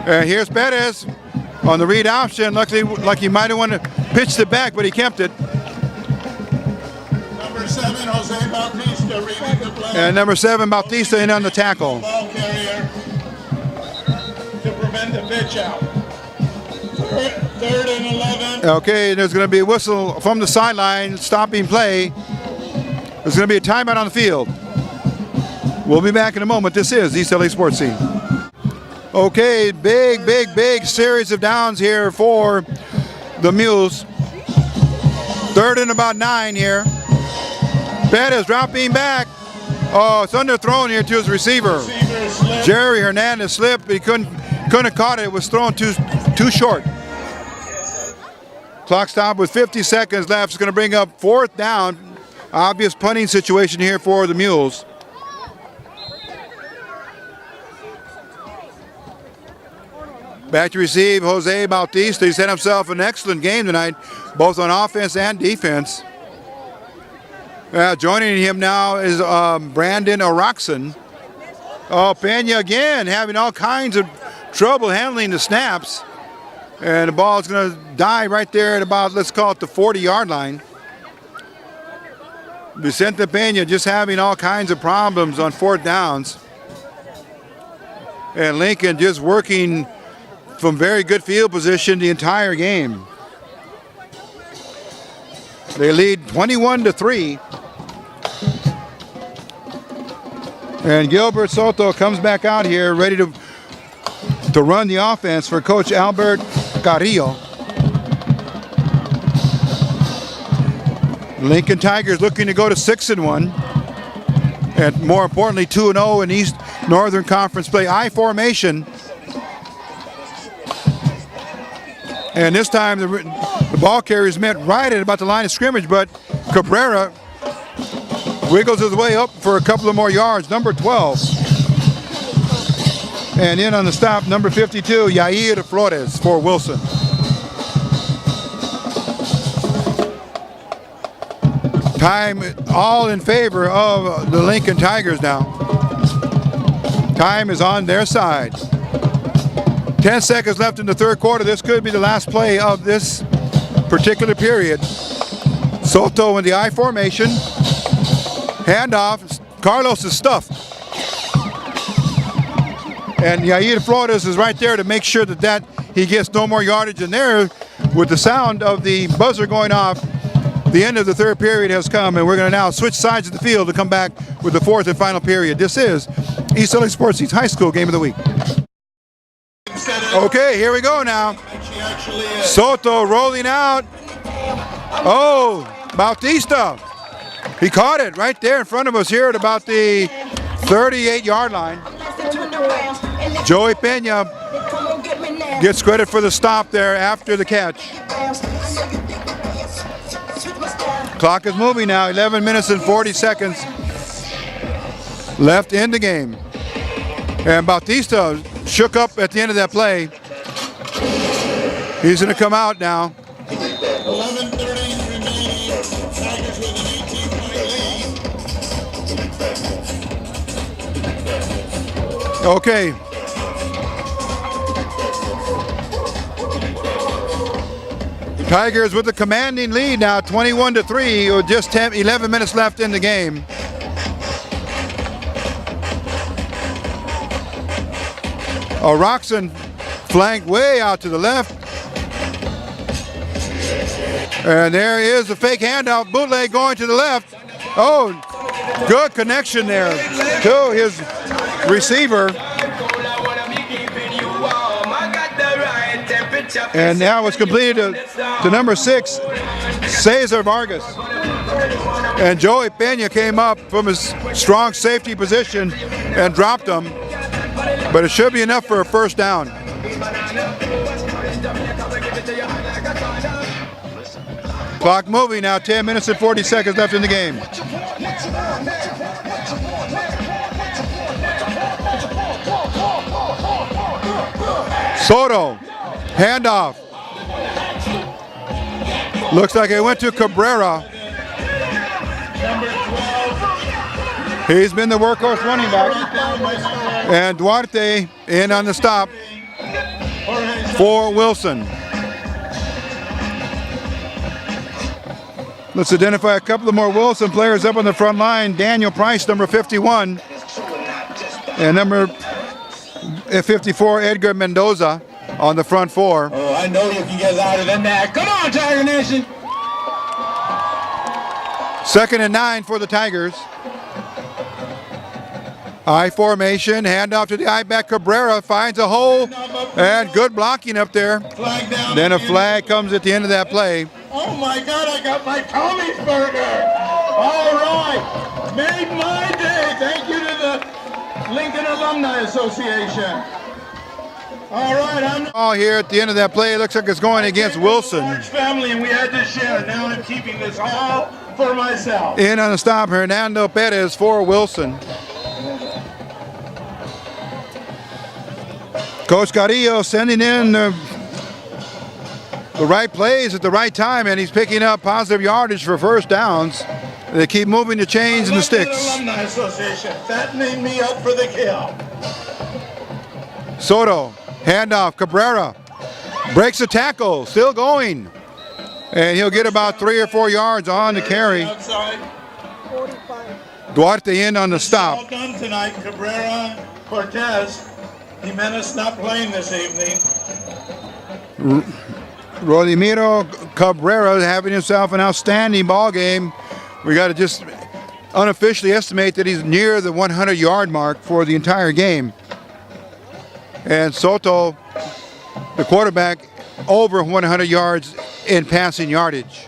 And here's Perez on the read option. Luckily, like he might have wanted to pitch it back, but he kept it. Number 7, Jose Bautista reading the play. And number 7, Bautista in on the tackle. Ball carrier to prevent the pitch out. Third and 11. Okay, there's going to be a whistle from the sideline, stopping play. There's going to be a timeout on the field. We'll be back in a moment. This is East LA Sports Scene. Okay, big series of downs here for the Mules. Third and about 9 here. Perez dropping back. Oh, it's underthrown here to his receiver. Jerry Hernandez slipped, but he couldn't have caught it. It was thrown too short. Clock stop with 50 seconds left. It's going to bring up 4th down. Obvious punting situation here for the Mules. Back to receive Jose Bautista. He's had himself an excellent game tonight, both on offense and defense. Joining him now is Brandon Roxon. Oh, Pena again having all kinds of trouble handling the snaps. And the ball is going to die right there at about, let's call it the 40-yard line. Vicente Pena just having all kinds of problems on 4th downs. And Lincoln just working from very good field position the entire game. They lead 21-3. And Gilbert Soto comes back out here ready to run the offense for Coach Albert Carrillo. Lincoln Tigers looking to go to 6-1. And more importantly, 2-0 in East Northern Conference play. I formation. And this time the ball carrier is met right at about the line of scrimmage, but Cabrera wiggles his way up for a couple of more yards. Number 12. And in on the stop, number 52, Yair Flores for Wilson. Time all in favor of the Lincoln Tigers now. Time is on their side. 10 seconds left in the third quarter. This could be the last play of this particular period. Soto in the I formation. Handoff. Carlos is stuffed. And Yair Flores is right there to make sure that he gets no more yardage in there. With the sound of the buzzer going off, the end of the third period has come, and we're going to now switch sides of the field to come back with the fourth and final period. This is East LA Sports Seeds High School Game of the Week. Okay, here we go now. Soto rolling out. Oh, Bautista. He caught it right there in front of us here at about the 38-yard line. Joey Pena gets credit for the stop there after the catch. Clock is moving now, 11 minutes and 40 seconds left in the game. And Bautista shook up at the end of that play. He's going to come out now. 11:30 remaining. Tigers with an 18-point lead. Okay. Tigers with a commanding lead now, 21-3, with just 11 minutes left in the game. Roxon flanked way out to the left. And there is a fake handout, bootleg going to the left. Oh, good connection there to his receiver. And now it's completed to number 6, Cesar Vargas. And Joey Pena came up from his strong safety position and dropped him. But it should be enough for a first down. Clock moving now, 10 minutes and 40 seconds left in the game. Soto. Handoff. Looks like it went to Cabrera. He's been the workhorse running back. And Duarte in on the stop for Wilson. Let's identify a couple of more Wilson players up on the front line. Daniel Price, number 51. And number 54, Edgar Mendoza. On the front four. Oh, I know you can get louder than that. Come on, Tiger Nation. 2nd and 9 for the Tigers. I formation, handoff to the I-back. Cabrera finds a hole, and good blocking up there. Then a flag comes at the end of that play. Oh my God, I got my Tommy's burger. All right, made my day. Thank you to the Lincoln Alumni Association. All right, I'm here at the end of that play. It looks like it's going against Wilson. Large family, and we had to share. Now I'm keeping this all for myself. In on the stop, Hernando Perez for Wilson. Coach Carrillo sending in the right plays at the right time, and he's picking up positive yardage for first downs. They keep moving the chains and the sticks. Alumni Association, fattening me up for the kill. Soto. Handoff, Cabrera breaks the tackle, still going. And he'll get about 3 or 4 yards on the carry. Duarte in on the stop. All done tonight, Cabrera, Cortez. Jimenez not playing this evening. Rodimiro Cabrera having himself an outstanding ball game. We got to just unofficially estimate that he's near the 100-yard mark for the entire game. And Soto, the quarterback, over 100 yards in passing yardage.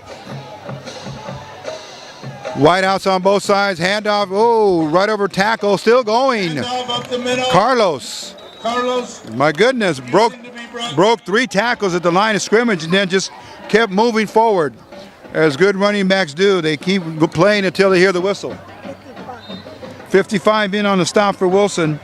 Wideouts on both sides, handoff, oh, right over tackle, still going. Up the middle. Carlos, my goodness, broke 3 tackles at the line of scrimmage and then just kept moving forward. As good running backs do, they keep playing until they hear the whistle. 55 in on the stop for Wilson.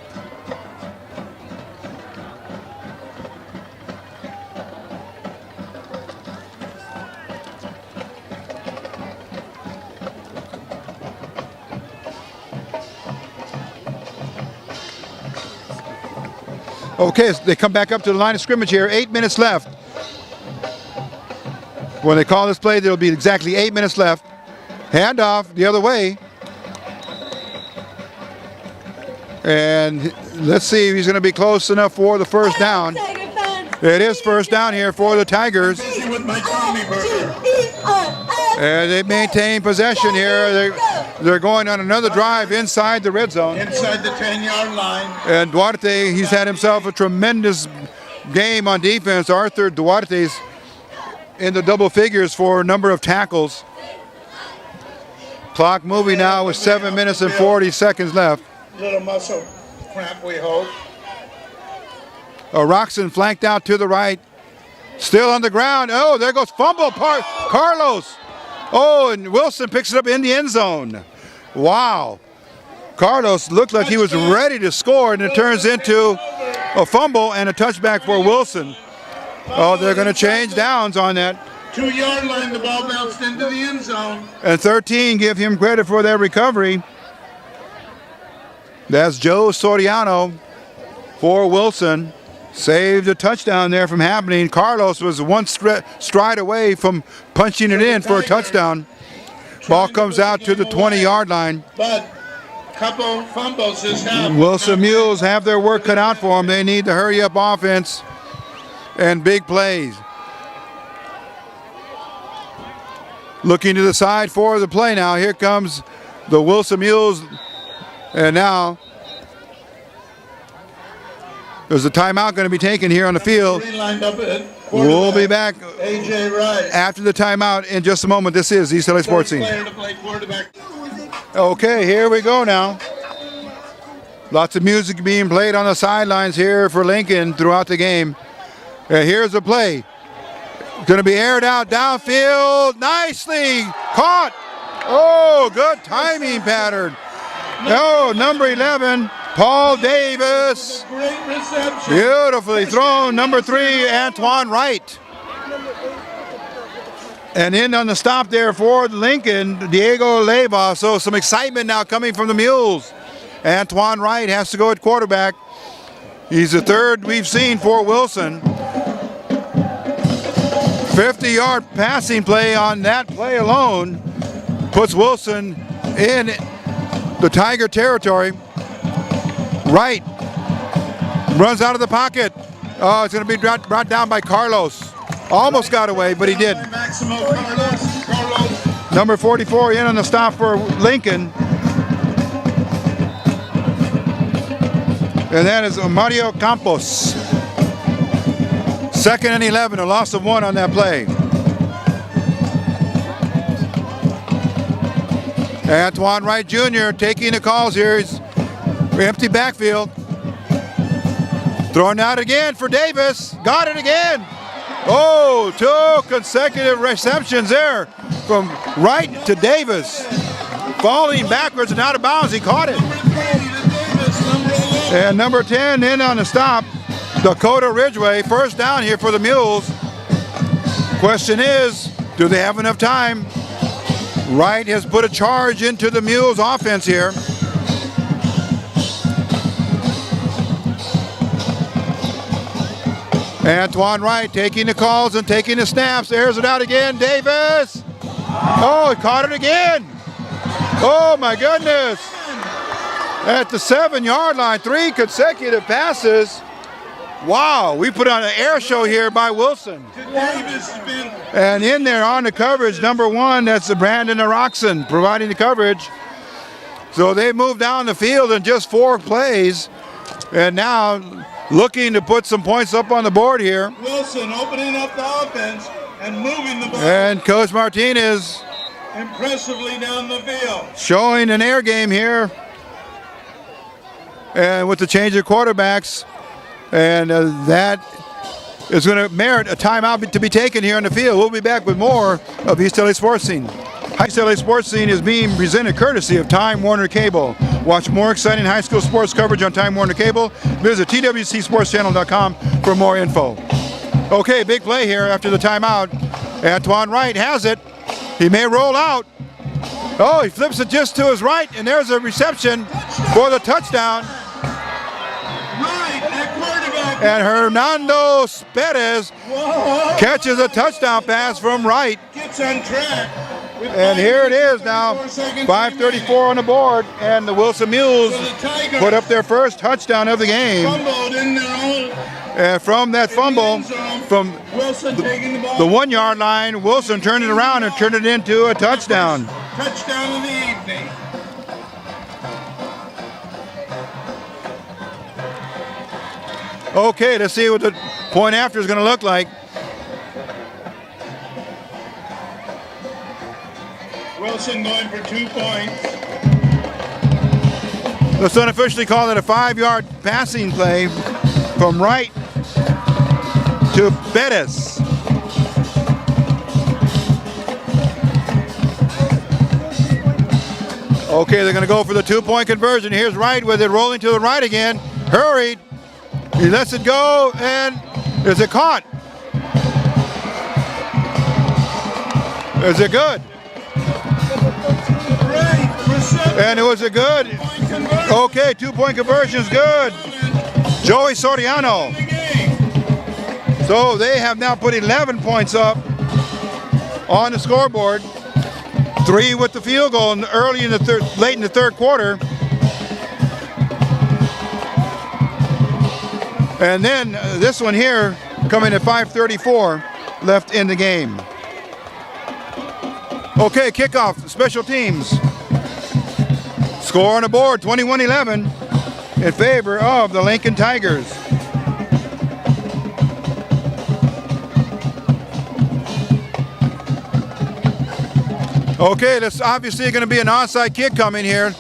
Okay, they come back up to the line of scrimmage here. 8 minutes left. When they call this play, there will be exactly 8 minutes left. Handoff the other way. And let's see if he's going to be close enough for the first down. It is first down here for the Tigers. And they maintain possession here. They're going on another drive inside the red zone. Inside the 10-yard line. And Duarte, he's had himself a tremendous game on defense. Arthur Duarte's in the double figures for a number of tackles. Clock moving now with 7 minutes and 40 seconds left. Little muscle cramp, we hope. Roxon flanked out to the right. Still on the ground. Oh, there goes fumble. Carlos. Oh, and Wilson picks it up in the end zone. Wow. Carlos looked like he was ready to score, and it turns into a fumble and a touchback for Wilson. Oh, they're going to change downs on that. 2-yard line, the ball bounced into the end zone. And 13 give him credit for that recovery. That's Joe Soriano for Wilson. Saved a touchdown there from happening. Carlos was one stride away from punching it in for a touchdown. Ball comes out to the 20-yard line. But couple fumbles has happened. Wilson Mules have their work cut out for them. They need to hurry up offense and big plays. Looking to the side for the play now. Here comes the Wilson Mules. And now there's a timeout going to be taken here on the field. We'll be back after the timeout in just a moment. This is East LA Sports Scene. Okay, here we go now. Lots of music being played on the sidelines here for Lincoln throughout the game. Here's the play. Going to be aired out downfield. Nicely caught. Oh, good timing pattern. Oh, number 11. Paul Davis. Beautifully thrown. Number 3, Antoine Wright. And in on the stop there for Lincoln, Diego Leyva. So some excitement now coming from the Mules. Antoine Wright has to go at quarterback. He's the third we've seen for Wilson. 50-yard passing play on that play alone puts Wilson in the Tiger territory. Wright runs out of the pocket. Oh, it's going to be brought down by Carlos. Almost got away, but he did. Number 44 in on the stop for Lincoln. And that is Mario Campos. 2nd and 11, a loss of 1 on that play. Antoine Wright Jr. taking the calls here. He's empty backfield. Throwing out again for Davis. Got it again. Oh, 2 consecutive receptions there from Wright to Davis. Falling backwards and out of bounds. He caught it. And number 10 in on the stop, Dakota Ridgway. First down here for the Mules. Question is, do they have enough time? Wright has put a charge into the Mules offense here. Antoine Wright taking the calls and taking the snaps. Airs it out again. Davis. Oh, he caught it again. Oh, my goodness. At the 7-yard line, 3 consecutive passes. Wow, we put on an air show here by Wilson. And in there on the coverage, number 1, that's the Brandon Roxon providing the coverage. So they moved down the field in just 4 plays. And now looking to put some points up on the board here. Wilson opening up the offense and moving the ball. And Coach Martinez impressively down the field. Showing an air game here. And with the change of quarterbacks. And that is going to merit a timeout to be taken here on the field. We'll be back with more of East LA Sports Scene. East LA Sports Scene is being presented courtesy of Time Warner Cable. Watch more exciting high school sports coverage on Time Warner Cable. Visit twcsportschannel.com for more info. Okay, big play here after the timeout. Antoine Wright has it. He may roll out. Oh, he flips it just to his right, and there's a reception for the touchdown. Right, that quarterback. And Hernando Perez catches a touchdown pass from Wright. Gets on track. And here it is now, 5:34 on the board, and the Wilson Mules put up their first touchdown of the game. Fumbled in their own. And from that fumble, from Wilson taking the ball. the 1 yard line, Wilson turned it around and turned it into a touchdown. Touchdown of the evening. Okay, let's see what the point after is going to look like. Wilson going for 2 points. Let's unofficially call it a 5-yard passing play from Wright to Bettis. Okay, they're going to go for the 2-point conversion. Here's Wright with it rolling to the right again. Hurried. He lets it go, and is it caught? Is it good? And it was a good. Okay, 2-point conversion is good. Joey Soriano. So they have now put 11 points up on the scoreboard. 3 with the field goal late in the third quarter. And then this one here coming at 5:34 left in the game. Okay, kickoff, special teams. Score on the board, 21-11 in favor of the Lincoln Tigers. Okay, that's obviously going to be an onside kick coming here.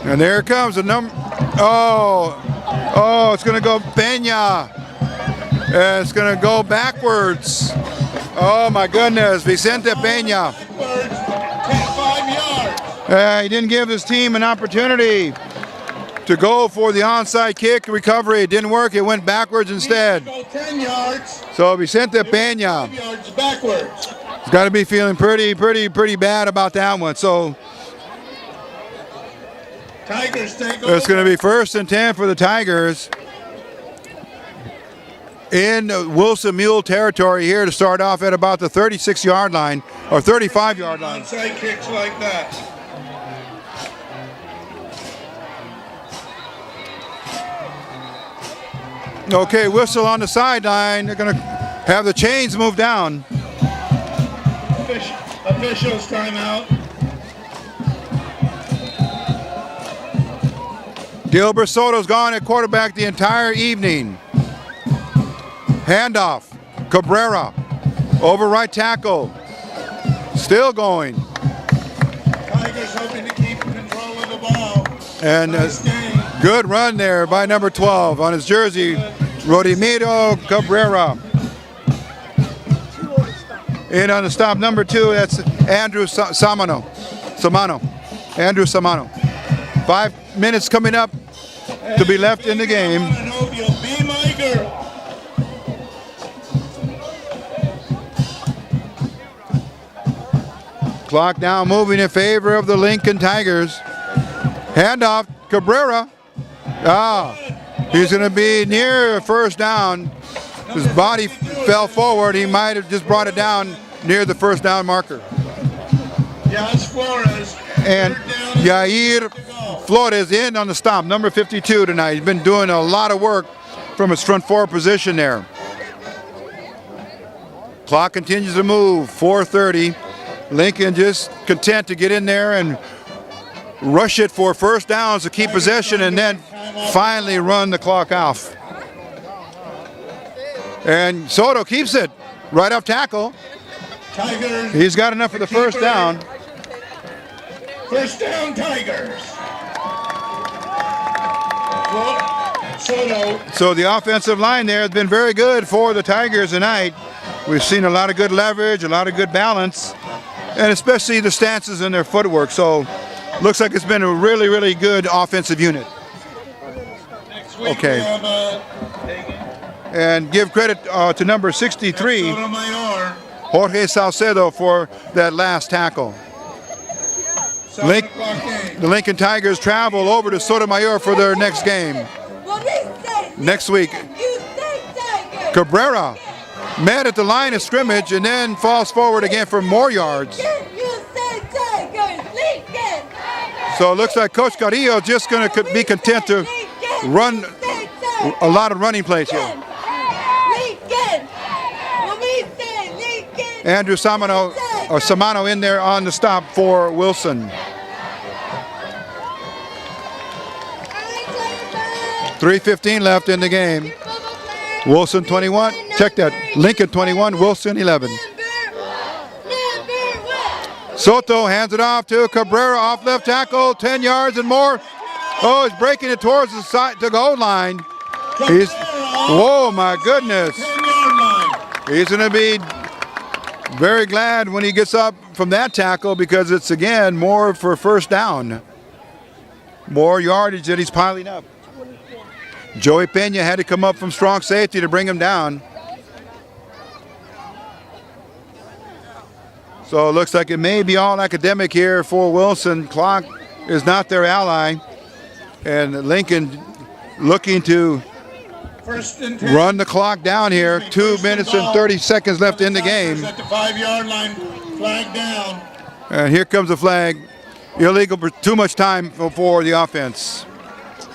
And there it comes, the number. Oh, it's going to go Peña. It's going to go backwards. Oh my goodness, Vicente Peña. 5 yards. He didn't give his team an opportunity to go for the onside kick recovery. It didn't work, it went backwards instead. Go 10 yards. So Vicente Peña 5 yards backwards. has got to be feeling pretty bad about that one. So Tigers take over. it's going to be 1st and 10 for the Tigers in Wilson Mule territory here to start off at about the 36-yard line or 35-yard line. Onside kicks like that. Okay, whistle on the sideline. They're going to have the chains move down. Officials timeout. Gilbert Soto's gone at quarterback the entire evening. Handoff, Cabrera, over right tackle, still going. Tigers hoping to keep control of the ball. And good run there by number 12 on his jersey, Rodimiro Cabrera. In on the stop, number 2, that's Andrew Samano. Andrew Samano. 5 minutes coming up to be left in the game. I hope you'll be my girl. Clock now moving in favor of the Lincoln Tigers. Handoff, Cabrera. He's going to be near first down. His body fell forward. He might have just brought it down near the first down marker. Yes, Flores. And Yair Flores in on the stop, number 52 tonight. He's been doing a lot of work from his front forward position there. Clock continues to move, 4:30. Lincoln just content to get in there and rush it for first downs to keep possession and then finally run the clock off. And Soto keeps it right off tackle. Tigers. He's got enough for the first down. First down, Tigers. Soto. So the offensive line there has been very good for the Tigers tonight. We've seen a lot of good leverage, a lot of good balance, and especially the stances in their footwork. So looks like it's been a really, really good offensive unit. Okay. And give credit to number 63, Jorge Salcedo, for that last tackle. The Lincoln Tigers travel over to Sotomayor for their next game. Next week, Cabrera met at the line of scrimmage and then falls forward again for more yards. So it looks like Coach Carrillo just going to be content to run a lot of running plays here. Andrew Samano in there on the stop for Wilson. 3:15 left in the game. Wilson 21, check that, Lincoln 21, Wilson 11. Soto hands it off to Cabrera, off left tackle, 10 yards and more. Oh, he's breaking it towards the side, the goal line. Whoa, my goodness. He's going to be very glad when he gets up from that tackle, because it's, again, more for first down. More yardage that he's piling up. Joey Pena had to come up from strong safety to bring him down. So it looks like it may be all academic here for Wilson. Clock is not their ally. And Lincoln looking to run the clock down here. 2 minutes and 30 seconds left in the game. At the 5-yard line, flag down. And here comes the flag. Illegal for too much time for the offense.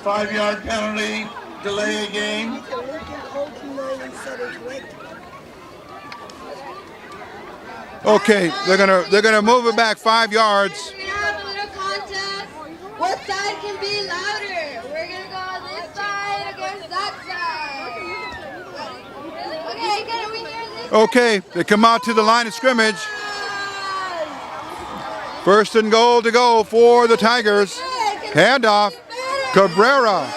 5-yard penalty, delay a game. Okay, they're gonna move it back 5 yards. We're gonna have a little contest. What side can be louder? We're gonna go on this side against that side. Okay, can we hear this? Okay, they come out to the line of scrimmage. First and goal to go for the Tigers. Handoff, Cabrera.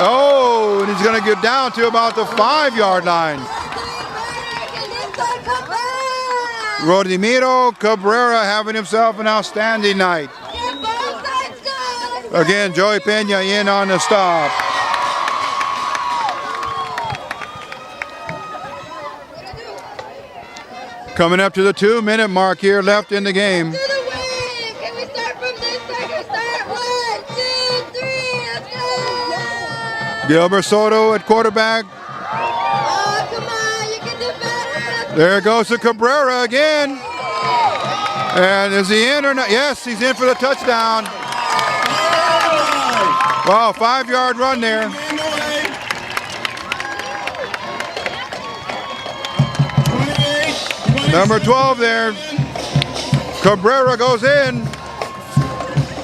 Oh, and he's gonna get down to about the 5-yard line. Rodimiro Cabrera having himself an outstanding night. Again, Joey Pena in on the stop. Coming up to the 2-minute mark here left in the game. Can we start from this second start? 1, 2, 3, let's go! Gilbert Soto at quarterback. Oh, come on, you can do better. There goes to Cabrera again. And is he in or not? Yes, he's in for the touchdown. Wow, 5-yard run there. Number 12 there. Cabrera goes in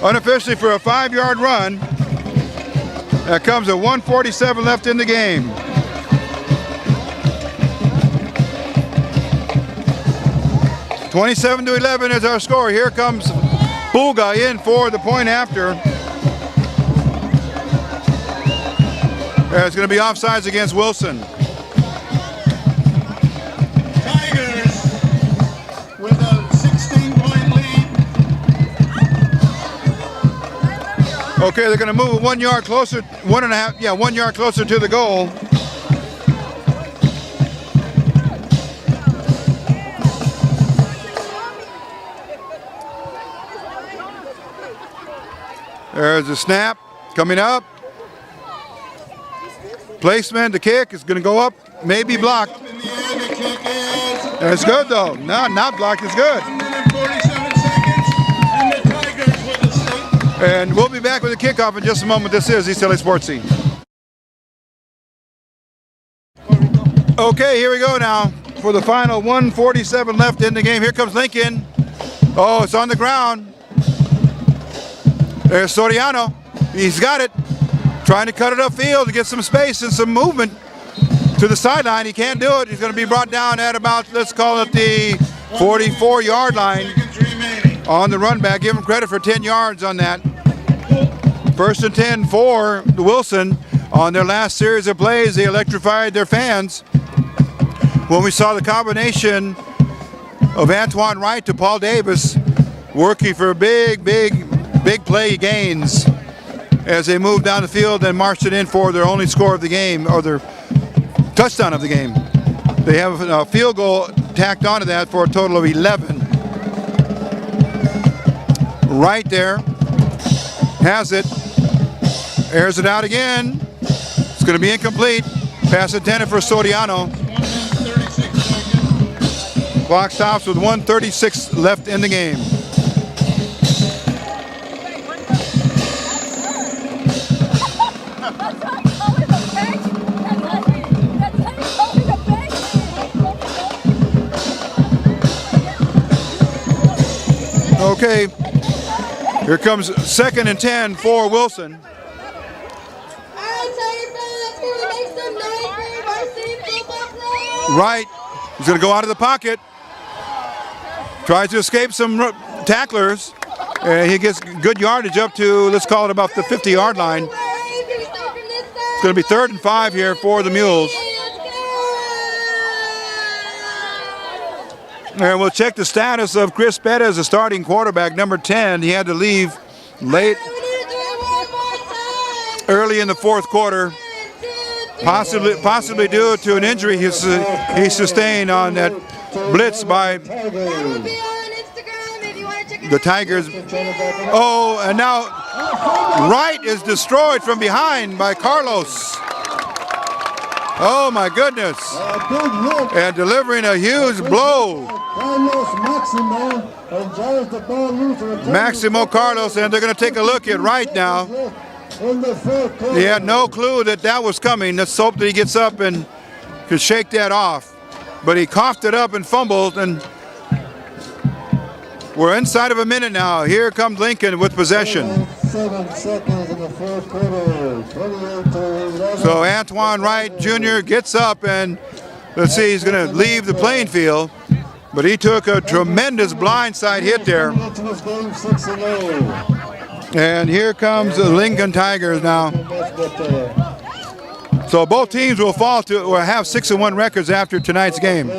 unofficially for a 5-yard run. That comes at 1:47 left in the game. (27-11) is our score. Here comes Pulga in for the point after. It's going to be offsides against Wilson. Tigers with a 16-point lead. Okay, they're going to move 1 yard closer, 1 yard closer to the goal. There's a snap coming up. Placement, the kick is going to go up, maybe blocked. It's good though. No, not blocked, it's good. 1 minute 47 seconds, and the Tigers with the state. And we'll be back with the kickoff in just a moment. This is East LA Sports Scene. Okay, here we go now for the final 1:47 left in the game. Here comes Lincoln. Oh, it's on the ground. There's Soriano. He's got it. Trying to cut it upfield to get some space and some movement to the sideline. He can't do it. He's going to be brought down at about, let's call it the 44-yard line on the run back. Give him credit for 10 yards on that. 1st and 10 for Wilson. On their last series of plays, they electrified their fans. when we saw the combination of Antoine Wright to Paul Davis working for big play gains as they moved down the field and marched it in for their only score of the game, or their touchdown of the game. They have a field goal tacked onto that for a total of 11. Right there, has it, airs it out again. It's going to be incomplete. Pass intended for Soriano. Clock stops with 1:36 left in the game. Okay, here comes 2nd and 10 for Wilson. Right, he's going to go out of the pocket. Tries to escape some tacklers. And he gets good yardage up to, let's call it about the 50-yard line. It's going to be 3rd and 5 here for the Mules. And we'll check the status of Chris Pettis, the starting quarterback, number 10. He had to leave late, early in the 4th quarter, possibly due to an injury he sustained on that blitz by the Tigers. Oh, and now Wright is destroyed from behind by Carlos. Oh my goodness. And delivering a huge blow. Maximo Carlos, and they're going to take a look at Wright now. He had no clue that that was coming. Let's hope that he gets up and can shake that off. But he coughed it up and fumbled, and we're inside of a minute now. Here comes Lincoln with possession. 7 seconds in the 4th quarter. 28-11. So Antoine Wright Jr. gets up, and let's see, he's going to leave the playing field. But he took a tremendous blindside hit there. And here comes the Lincoln Tigers now. So both teams will fall to, or have 6-1 records after tonight's game.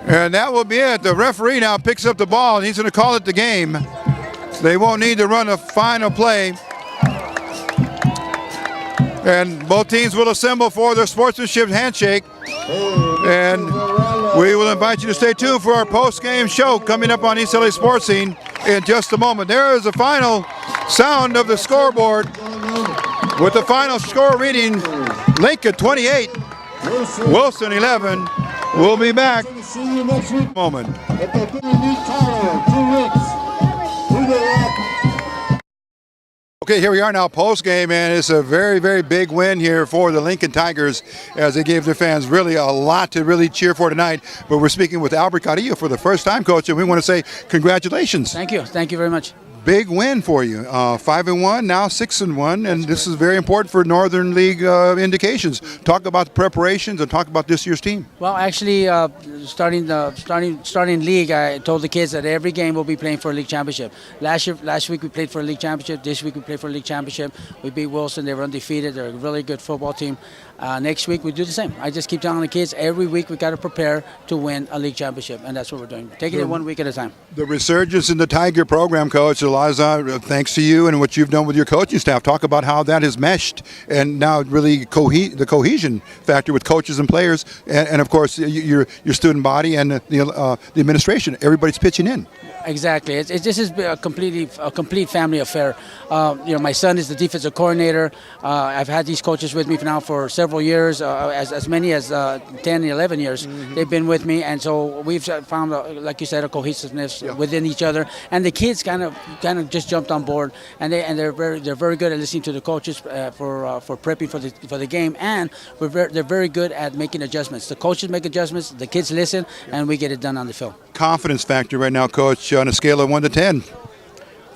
And that will be it. The referee now picks up the ball, and he's going to call it the game. They won't need to run a final play. And both teams will assemble for their sportsmanship handshake. And we will invite you to stay tuned for our post-game show coming up on East LA Sports Scene in just a moment. There is the final sound of the scoreboard with the final score reading: Lincoln 28, Wilson 11. We'll be back in a moment. Okay, here we are now post-game, and it's a very big win here for the Lincoln Tigers as they gave their fans really a lot to really cheer for tonight. But we're speaking with Albert Carrillo for the first time, Coach, and we want to say congratulations. Thank you very much. Big win for you. 5-1, now 6-1, and this is very important for Northern League indications. Talk about the preparations and talk about this year's team. Well, actually, starting league, I told the kids that every game we'll be playing for a league championship. Last week we played for a league championship. This week we played for a league championship. We beat Wilson. They were undefeated. They're a really good football team. Next week we do the same. I just keep telling the kids every week we got to prepare to win a league championship, and that's what we're doing. Taking it 1 week at a time. The resurgence in the Tiger program, Coach Eliza, thanks to you and what you've done with your coaching staff. Talk about how that has meshed, and now really the cohesion factor with coaches and players, and of course your student body and the administration. Everybody's pitching in. Exactly. This is a complete family affair. My son is the defensive coordinator. I've had these coaches with me now for several years, as many as 10, 11 years. Mm-hmm. They've been with me, and so we've found, like you said, a cohesiveness within each other. And the kids kind of just jumped on board, and they're very good at listening to the coaches for prepping for the game, and they're very good at making adjustments. The coaches make adjustments, the kids listen, and we get it done on the field. Confidence factor right now, Coach, on a scale of 1 to 10.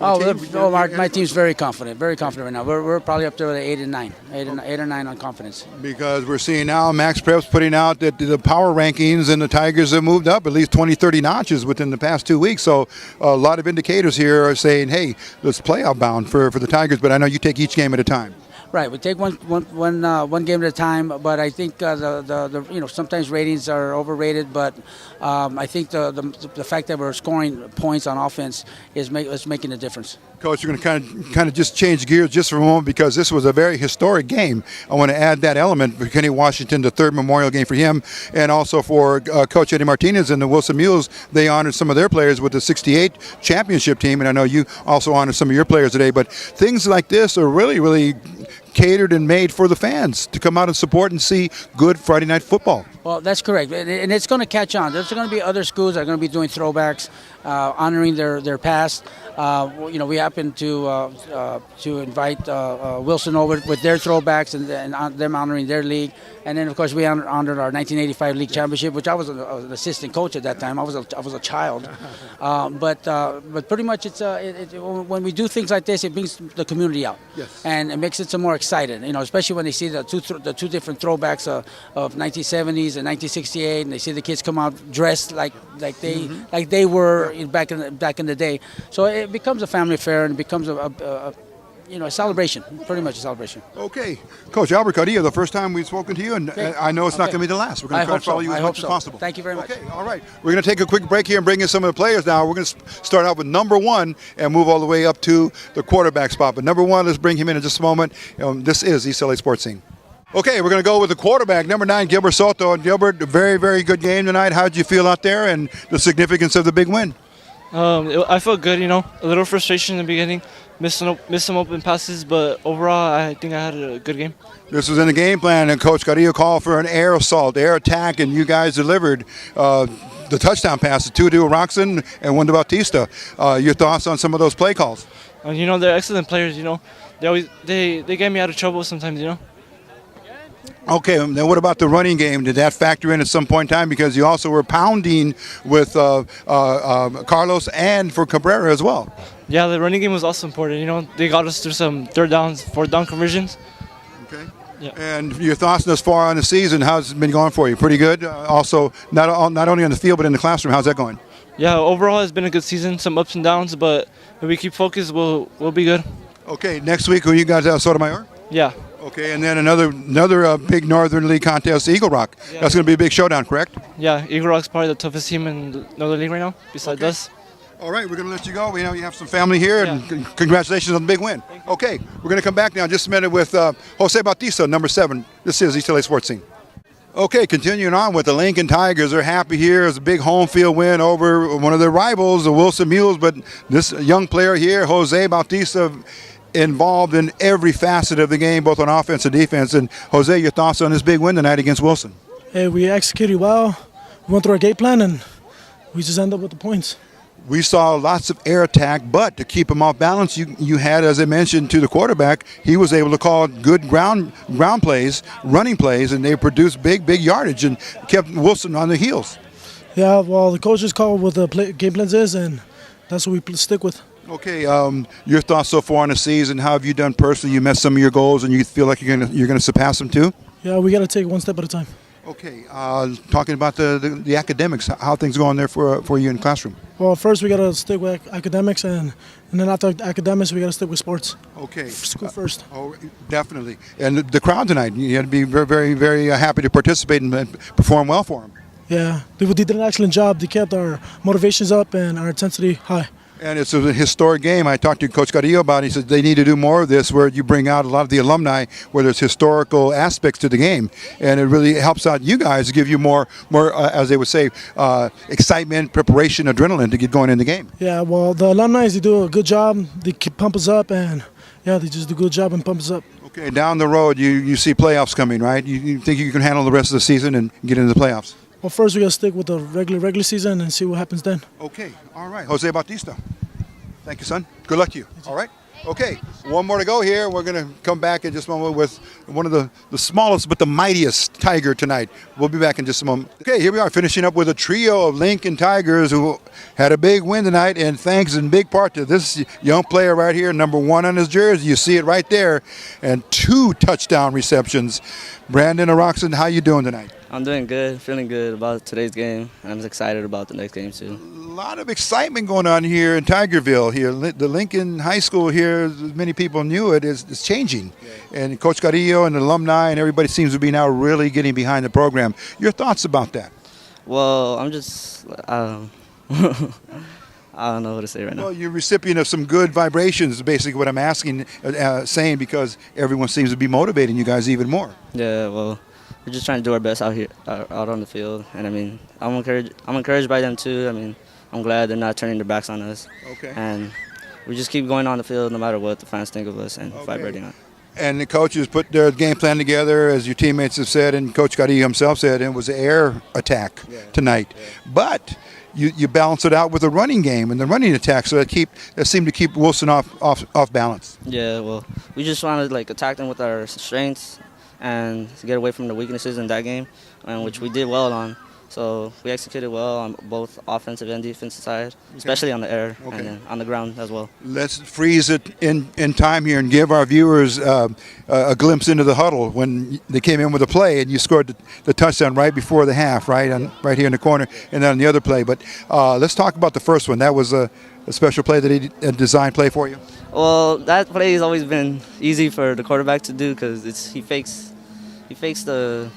My team's very confident right now. We're probably up there with 8 and 9, 8 or 9 on confidence. Because we're seeing now Max Prep's putting out that the power rankings, and the Tigers have moved up at least 20, 30 notches within the past 2 weeks. So a lot of indicators here are saying, hey, let's play outbound for the Tigers. But I know you take each game at a time. Right, we take one game at a time, but I think the sometimes ratings are overrated, but I think the fact that we're scoring points on offense is making a difference. Coach, you're going to kind of just change gears just for a moment because this was a very historic game. I want to add that element for Kenny Washington, the third memorial game for him, and also for Coach Eddie Martinez and the Wilson Mules. They honored some of their players with the '68 championship team, and I know you also honored some of your players today. But things like this are really catered and made for the fans to come out and support and see good Friday night football. Well, that's correct, and it's going to catch on. There's going to be other schools that are going to be doing throwbacks, honoring their past. We happen to invite Wilson over with their throwbacks and them honoring their league, and then of course we honored our 1985 league championship, which I was an assistant coach at that time. I was a child, but pretty much when we do things like this, it brings the community out, yes, and it makes it some more excited. Especially when they see the two different throwbacks of 1970s and 1968, and they see the kids come out dressed like they were back in the day. So it becomes a family affair and it becomes a celebration, pretty much a celebration. Okay, Coach Albert Carrillo, the first time we've spoken to you, and I know it's not going to be the last. We're going to try to follow you as much as possible. Thank you very much. Okay, all right. We're going to take a quick break here and bring in some of the players now. We're going to start out with number 1 and move all the way up to the quarterback spot. But number 1, let's bring him in just a moment. This is East LA Sports Scene. Okay, we're going to go with the quarterback, number 9, Gilbert Soto. And Gilbert, a very, very good game tonight. How did you feel out there and the significance of the big win? I felt good, a little frustration in the beginning, missed some open passes, but overall I think I had a good game. This was in the game plan, and Coach Carrillo called for an air attack, and you guys delivered the touchdown passes, 2 to Roxon and 1 to Bautista. Your thoughts on some of those play calls? They're excellent players, they get me out of trouble sometimes, Okay, then what about the running game? Did that factor in at some point in time? Because you also were pounding with Carlos and for Cabrera as well. Yeah, the running game was also important. They got us through some 4th down conversions. Okay. Yeah. And your thoughts thus far on the season, how's it been going for you? Pretty good? Also, not only on the field, but in the classroom, how's that going? Yeah, overall it's been a good season, some ups and downs, but if we keep focused, we'll be good. Okay, next week, will you guys have Sotomayor? Yeah. Okay, and then another big Northern League contest, Eagle Rock. Yeah. That's going to be a big showdown, correct? Yeah, Eagle Rock's probably the toughest team in the Northern League right now, besides us. All right, we're going to let you go. We know you have some family here, and congratulations on the big win. Okay, we're going to come back now in just a minute with Jose Bautista, number 7. This is East LA Sports Scene. Okay, continuing on with the Lincoln Tigers. They're happy here. It's a big home field win over one of their rivals, the Wilson Mules, but this young player here, Jose Bautista, involved in every facet of the game, both on offense and defense. And Jose, your thoughts on this big win tonight against Wilson? Hey, we executed well. We went through our game plan, and we just ended up with the points. We saw lots of air attack, but to keep him off balance, you had, as I mentioned to the quarterback, he was able to call good ground plays, running plays, and they produced big yardage and kept Wilson on their heels. Yeah, well, the coaches called what the game plans is, and that's what we stick with. Okay, your thoughts so far on the season? How have you done personally? You met some of your goals, and you feel like you're gonna surpass them too? Yeah, we got to take one step at a time. Okay, talking about the academics, how things going there for you in the classroom? Well, first we got to stick with academics, and then after academics, we got to stick with sports. Okay. School first. Oh, definitely. And the crowd tonight, you had to be very, very, very happy to participate and perform well for them. Yeah, they did an excellent job. They kept our motivations up and our intensity high. And it's a historic game. I talked to Coach Carrillo about it. He said they need to do more of this where you bring out a lot of the alumni where there's historical aspects to the game. And it really helps out you guys to give you more as they would say, excitement, preparation, adrenaline to get going in the game. Yeah, well, the alumni, they do a good job. They pump us up, and, yeah, they just do a good job and pump us up. Okay, down the road, you see playoffs coming, right? You think you can handle the rest of the season and get into the playoffs? Well, first we got to stick with the regular season and see what happens then. Okay, all right. Jose Bautista. Thank you, son. Good luck to you. All right? Okay, one more to go here. We're going to come back in just a moment with one of the smallest but the mightiest Tiger tonight. We'll be back in just a moment. Okay, here we are finishing up with a trio of Lincoln Tigers who had a big win tonight, and thanks in big part to this young player right here, number 1 on his jersey. You see it right there, and 2 touchdown receptions. Brandon Aroxon, how you doing tonight? I'm doing good, feeling good about today's game, and I'm excited about the next game too. A lot of excitement going on here in Tigerville. Here, the Lincoln High School here, as many people knew it, is changing. And Coach Carrillo and the alumni and everybody seems to be now really getting behind the program. Your thoughts about that? Well, I'm just, I don't know what to say right now. Well, you're recipient of some good vibrations, is basically what I'm asking, saying, because everyone seems to be motivating you guys even more. Yeah, well, we're just trying to do our best out here, out on the field, and I mean, I'm encouraged by them too. I mean, I'm glad they're not turning their backs on us. Okay. And we just keep going on the field no matter what the fans think of us and vibrating on it. And the coaches put their game plan together, as your teammates have said, and Coach Carrillo himself said, it was an air attack tonight. Yeah. But you balance it out with the running game and the running attack, so that seemed to keep Wilson off balance. Yeah, well, we just wanted to attack them with our strengths and get away from the weaknesses in that game, which we did well on. So we executed well on both offensive and defensive side, especially on the air and then on the ground as well. Let's freeze it in time here and give our viewers a glimpse into the huddle when they came in with a play and you scored the touchdown right before the half, right? Right here in the corner, and then on the other play. But let's talk about the first one. That was a special play that a design play for you? Well, that play has always been easy for the quarterback to do because he fakes the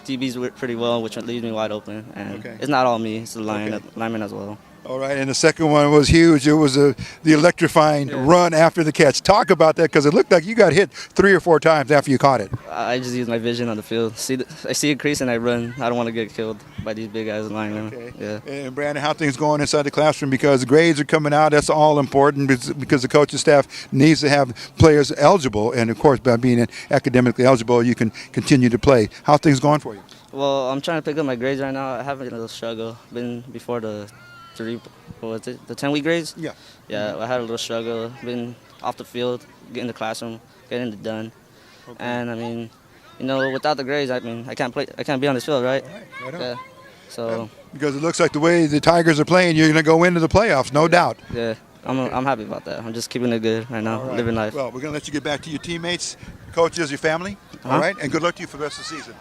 DBs pretty well, which leaves me wide open. And it's not all me; it's the lineman as well. All right, and the second one was huge. It was the electrifying run after the catch. Talk about that, because it looked like you got hit 3 or 4 times after you caught it. I just use my vision on the field. I see a crease and I run. I don't want to get killed by these big guys linemen. Okay. Yeah. And Brandon, how things going inside the classroom? Because grades are coming out. That's all important because the coaching staff needs to have players eligible. And, of course, by being academically eligible, you can continue to play. How things going for you? Well, I'm trying to pick up my grades right now. I have a little struggle. Been before the 10-week grades? Yeah. Yeah, I had a little struggle. Been off the field, getting the classroom, getting it done. Okay. And I mean, without the grades, I mean, I can't play. I can't be on this field, right? Right on. Yeah. So. Because it looks like the way the Tigers are playing, you're going to go into the playoffs, no doubt. Yeah, I'm happy about that. I'm just keeping it good right now, living life. Well, we're going to let you get back to your teammates, coaches, your family. All right, and good luck to you for the rest of the season.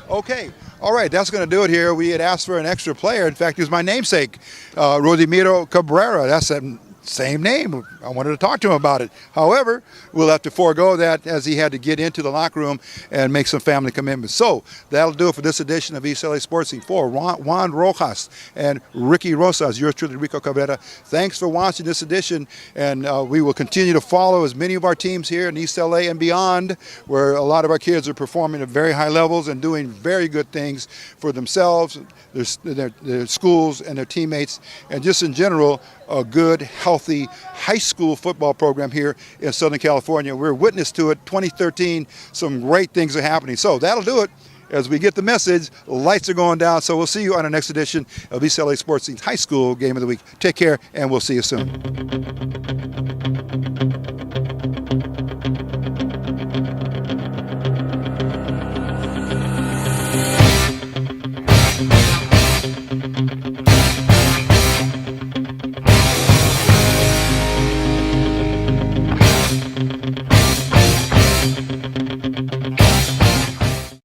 Okay, all right, that's going to do it here. We had asked for an extra player. In fact, he was my namesake, Rodimiro Cabrera. That's the same name. I wanted to talk to him about it. However, we'll have to forego that as he had to get into the locker room and make some family commitments. So that'll do it for this edition of East LA Sports Scene. For Juan Rojas and Ricky Rosas, yours truly, Rico Cabrera. Thanks for watching this edition, and we will continue to follow as many of our teams here in East LA and beyond, where a lot of our kids are performing at very high levels and doing very good things for themselves, their schools, and their teammates, and just in general, a good, healthy high school football program here in Southern California. We're witness to it. 2013, some great things are happening. So that'll do it. As we get the message, lights are going down. So we'll see you on our next edition of East LA Sports Scene's High School Game of the Week. Take care, and we'll see you soon.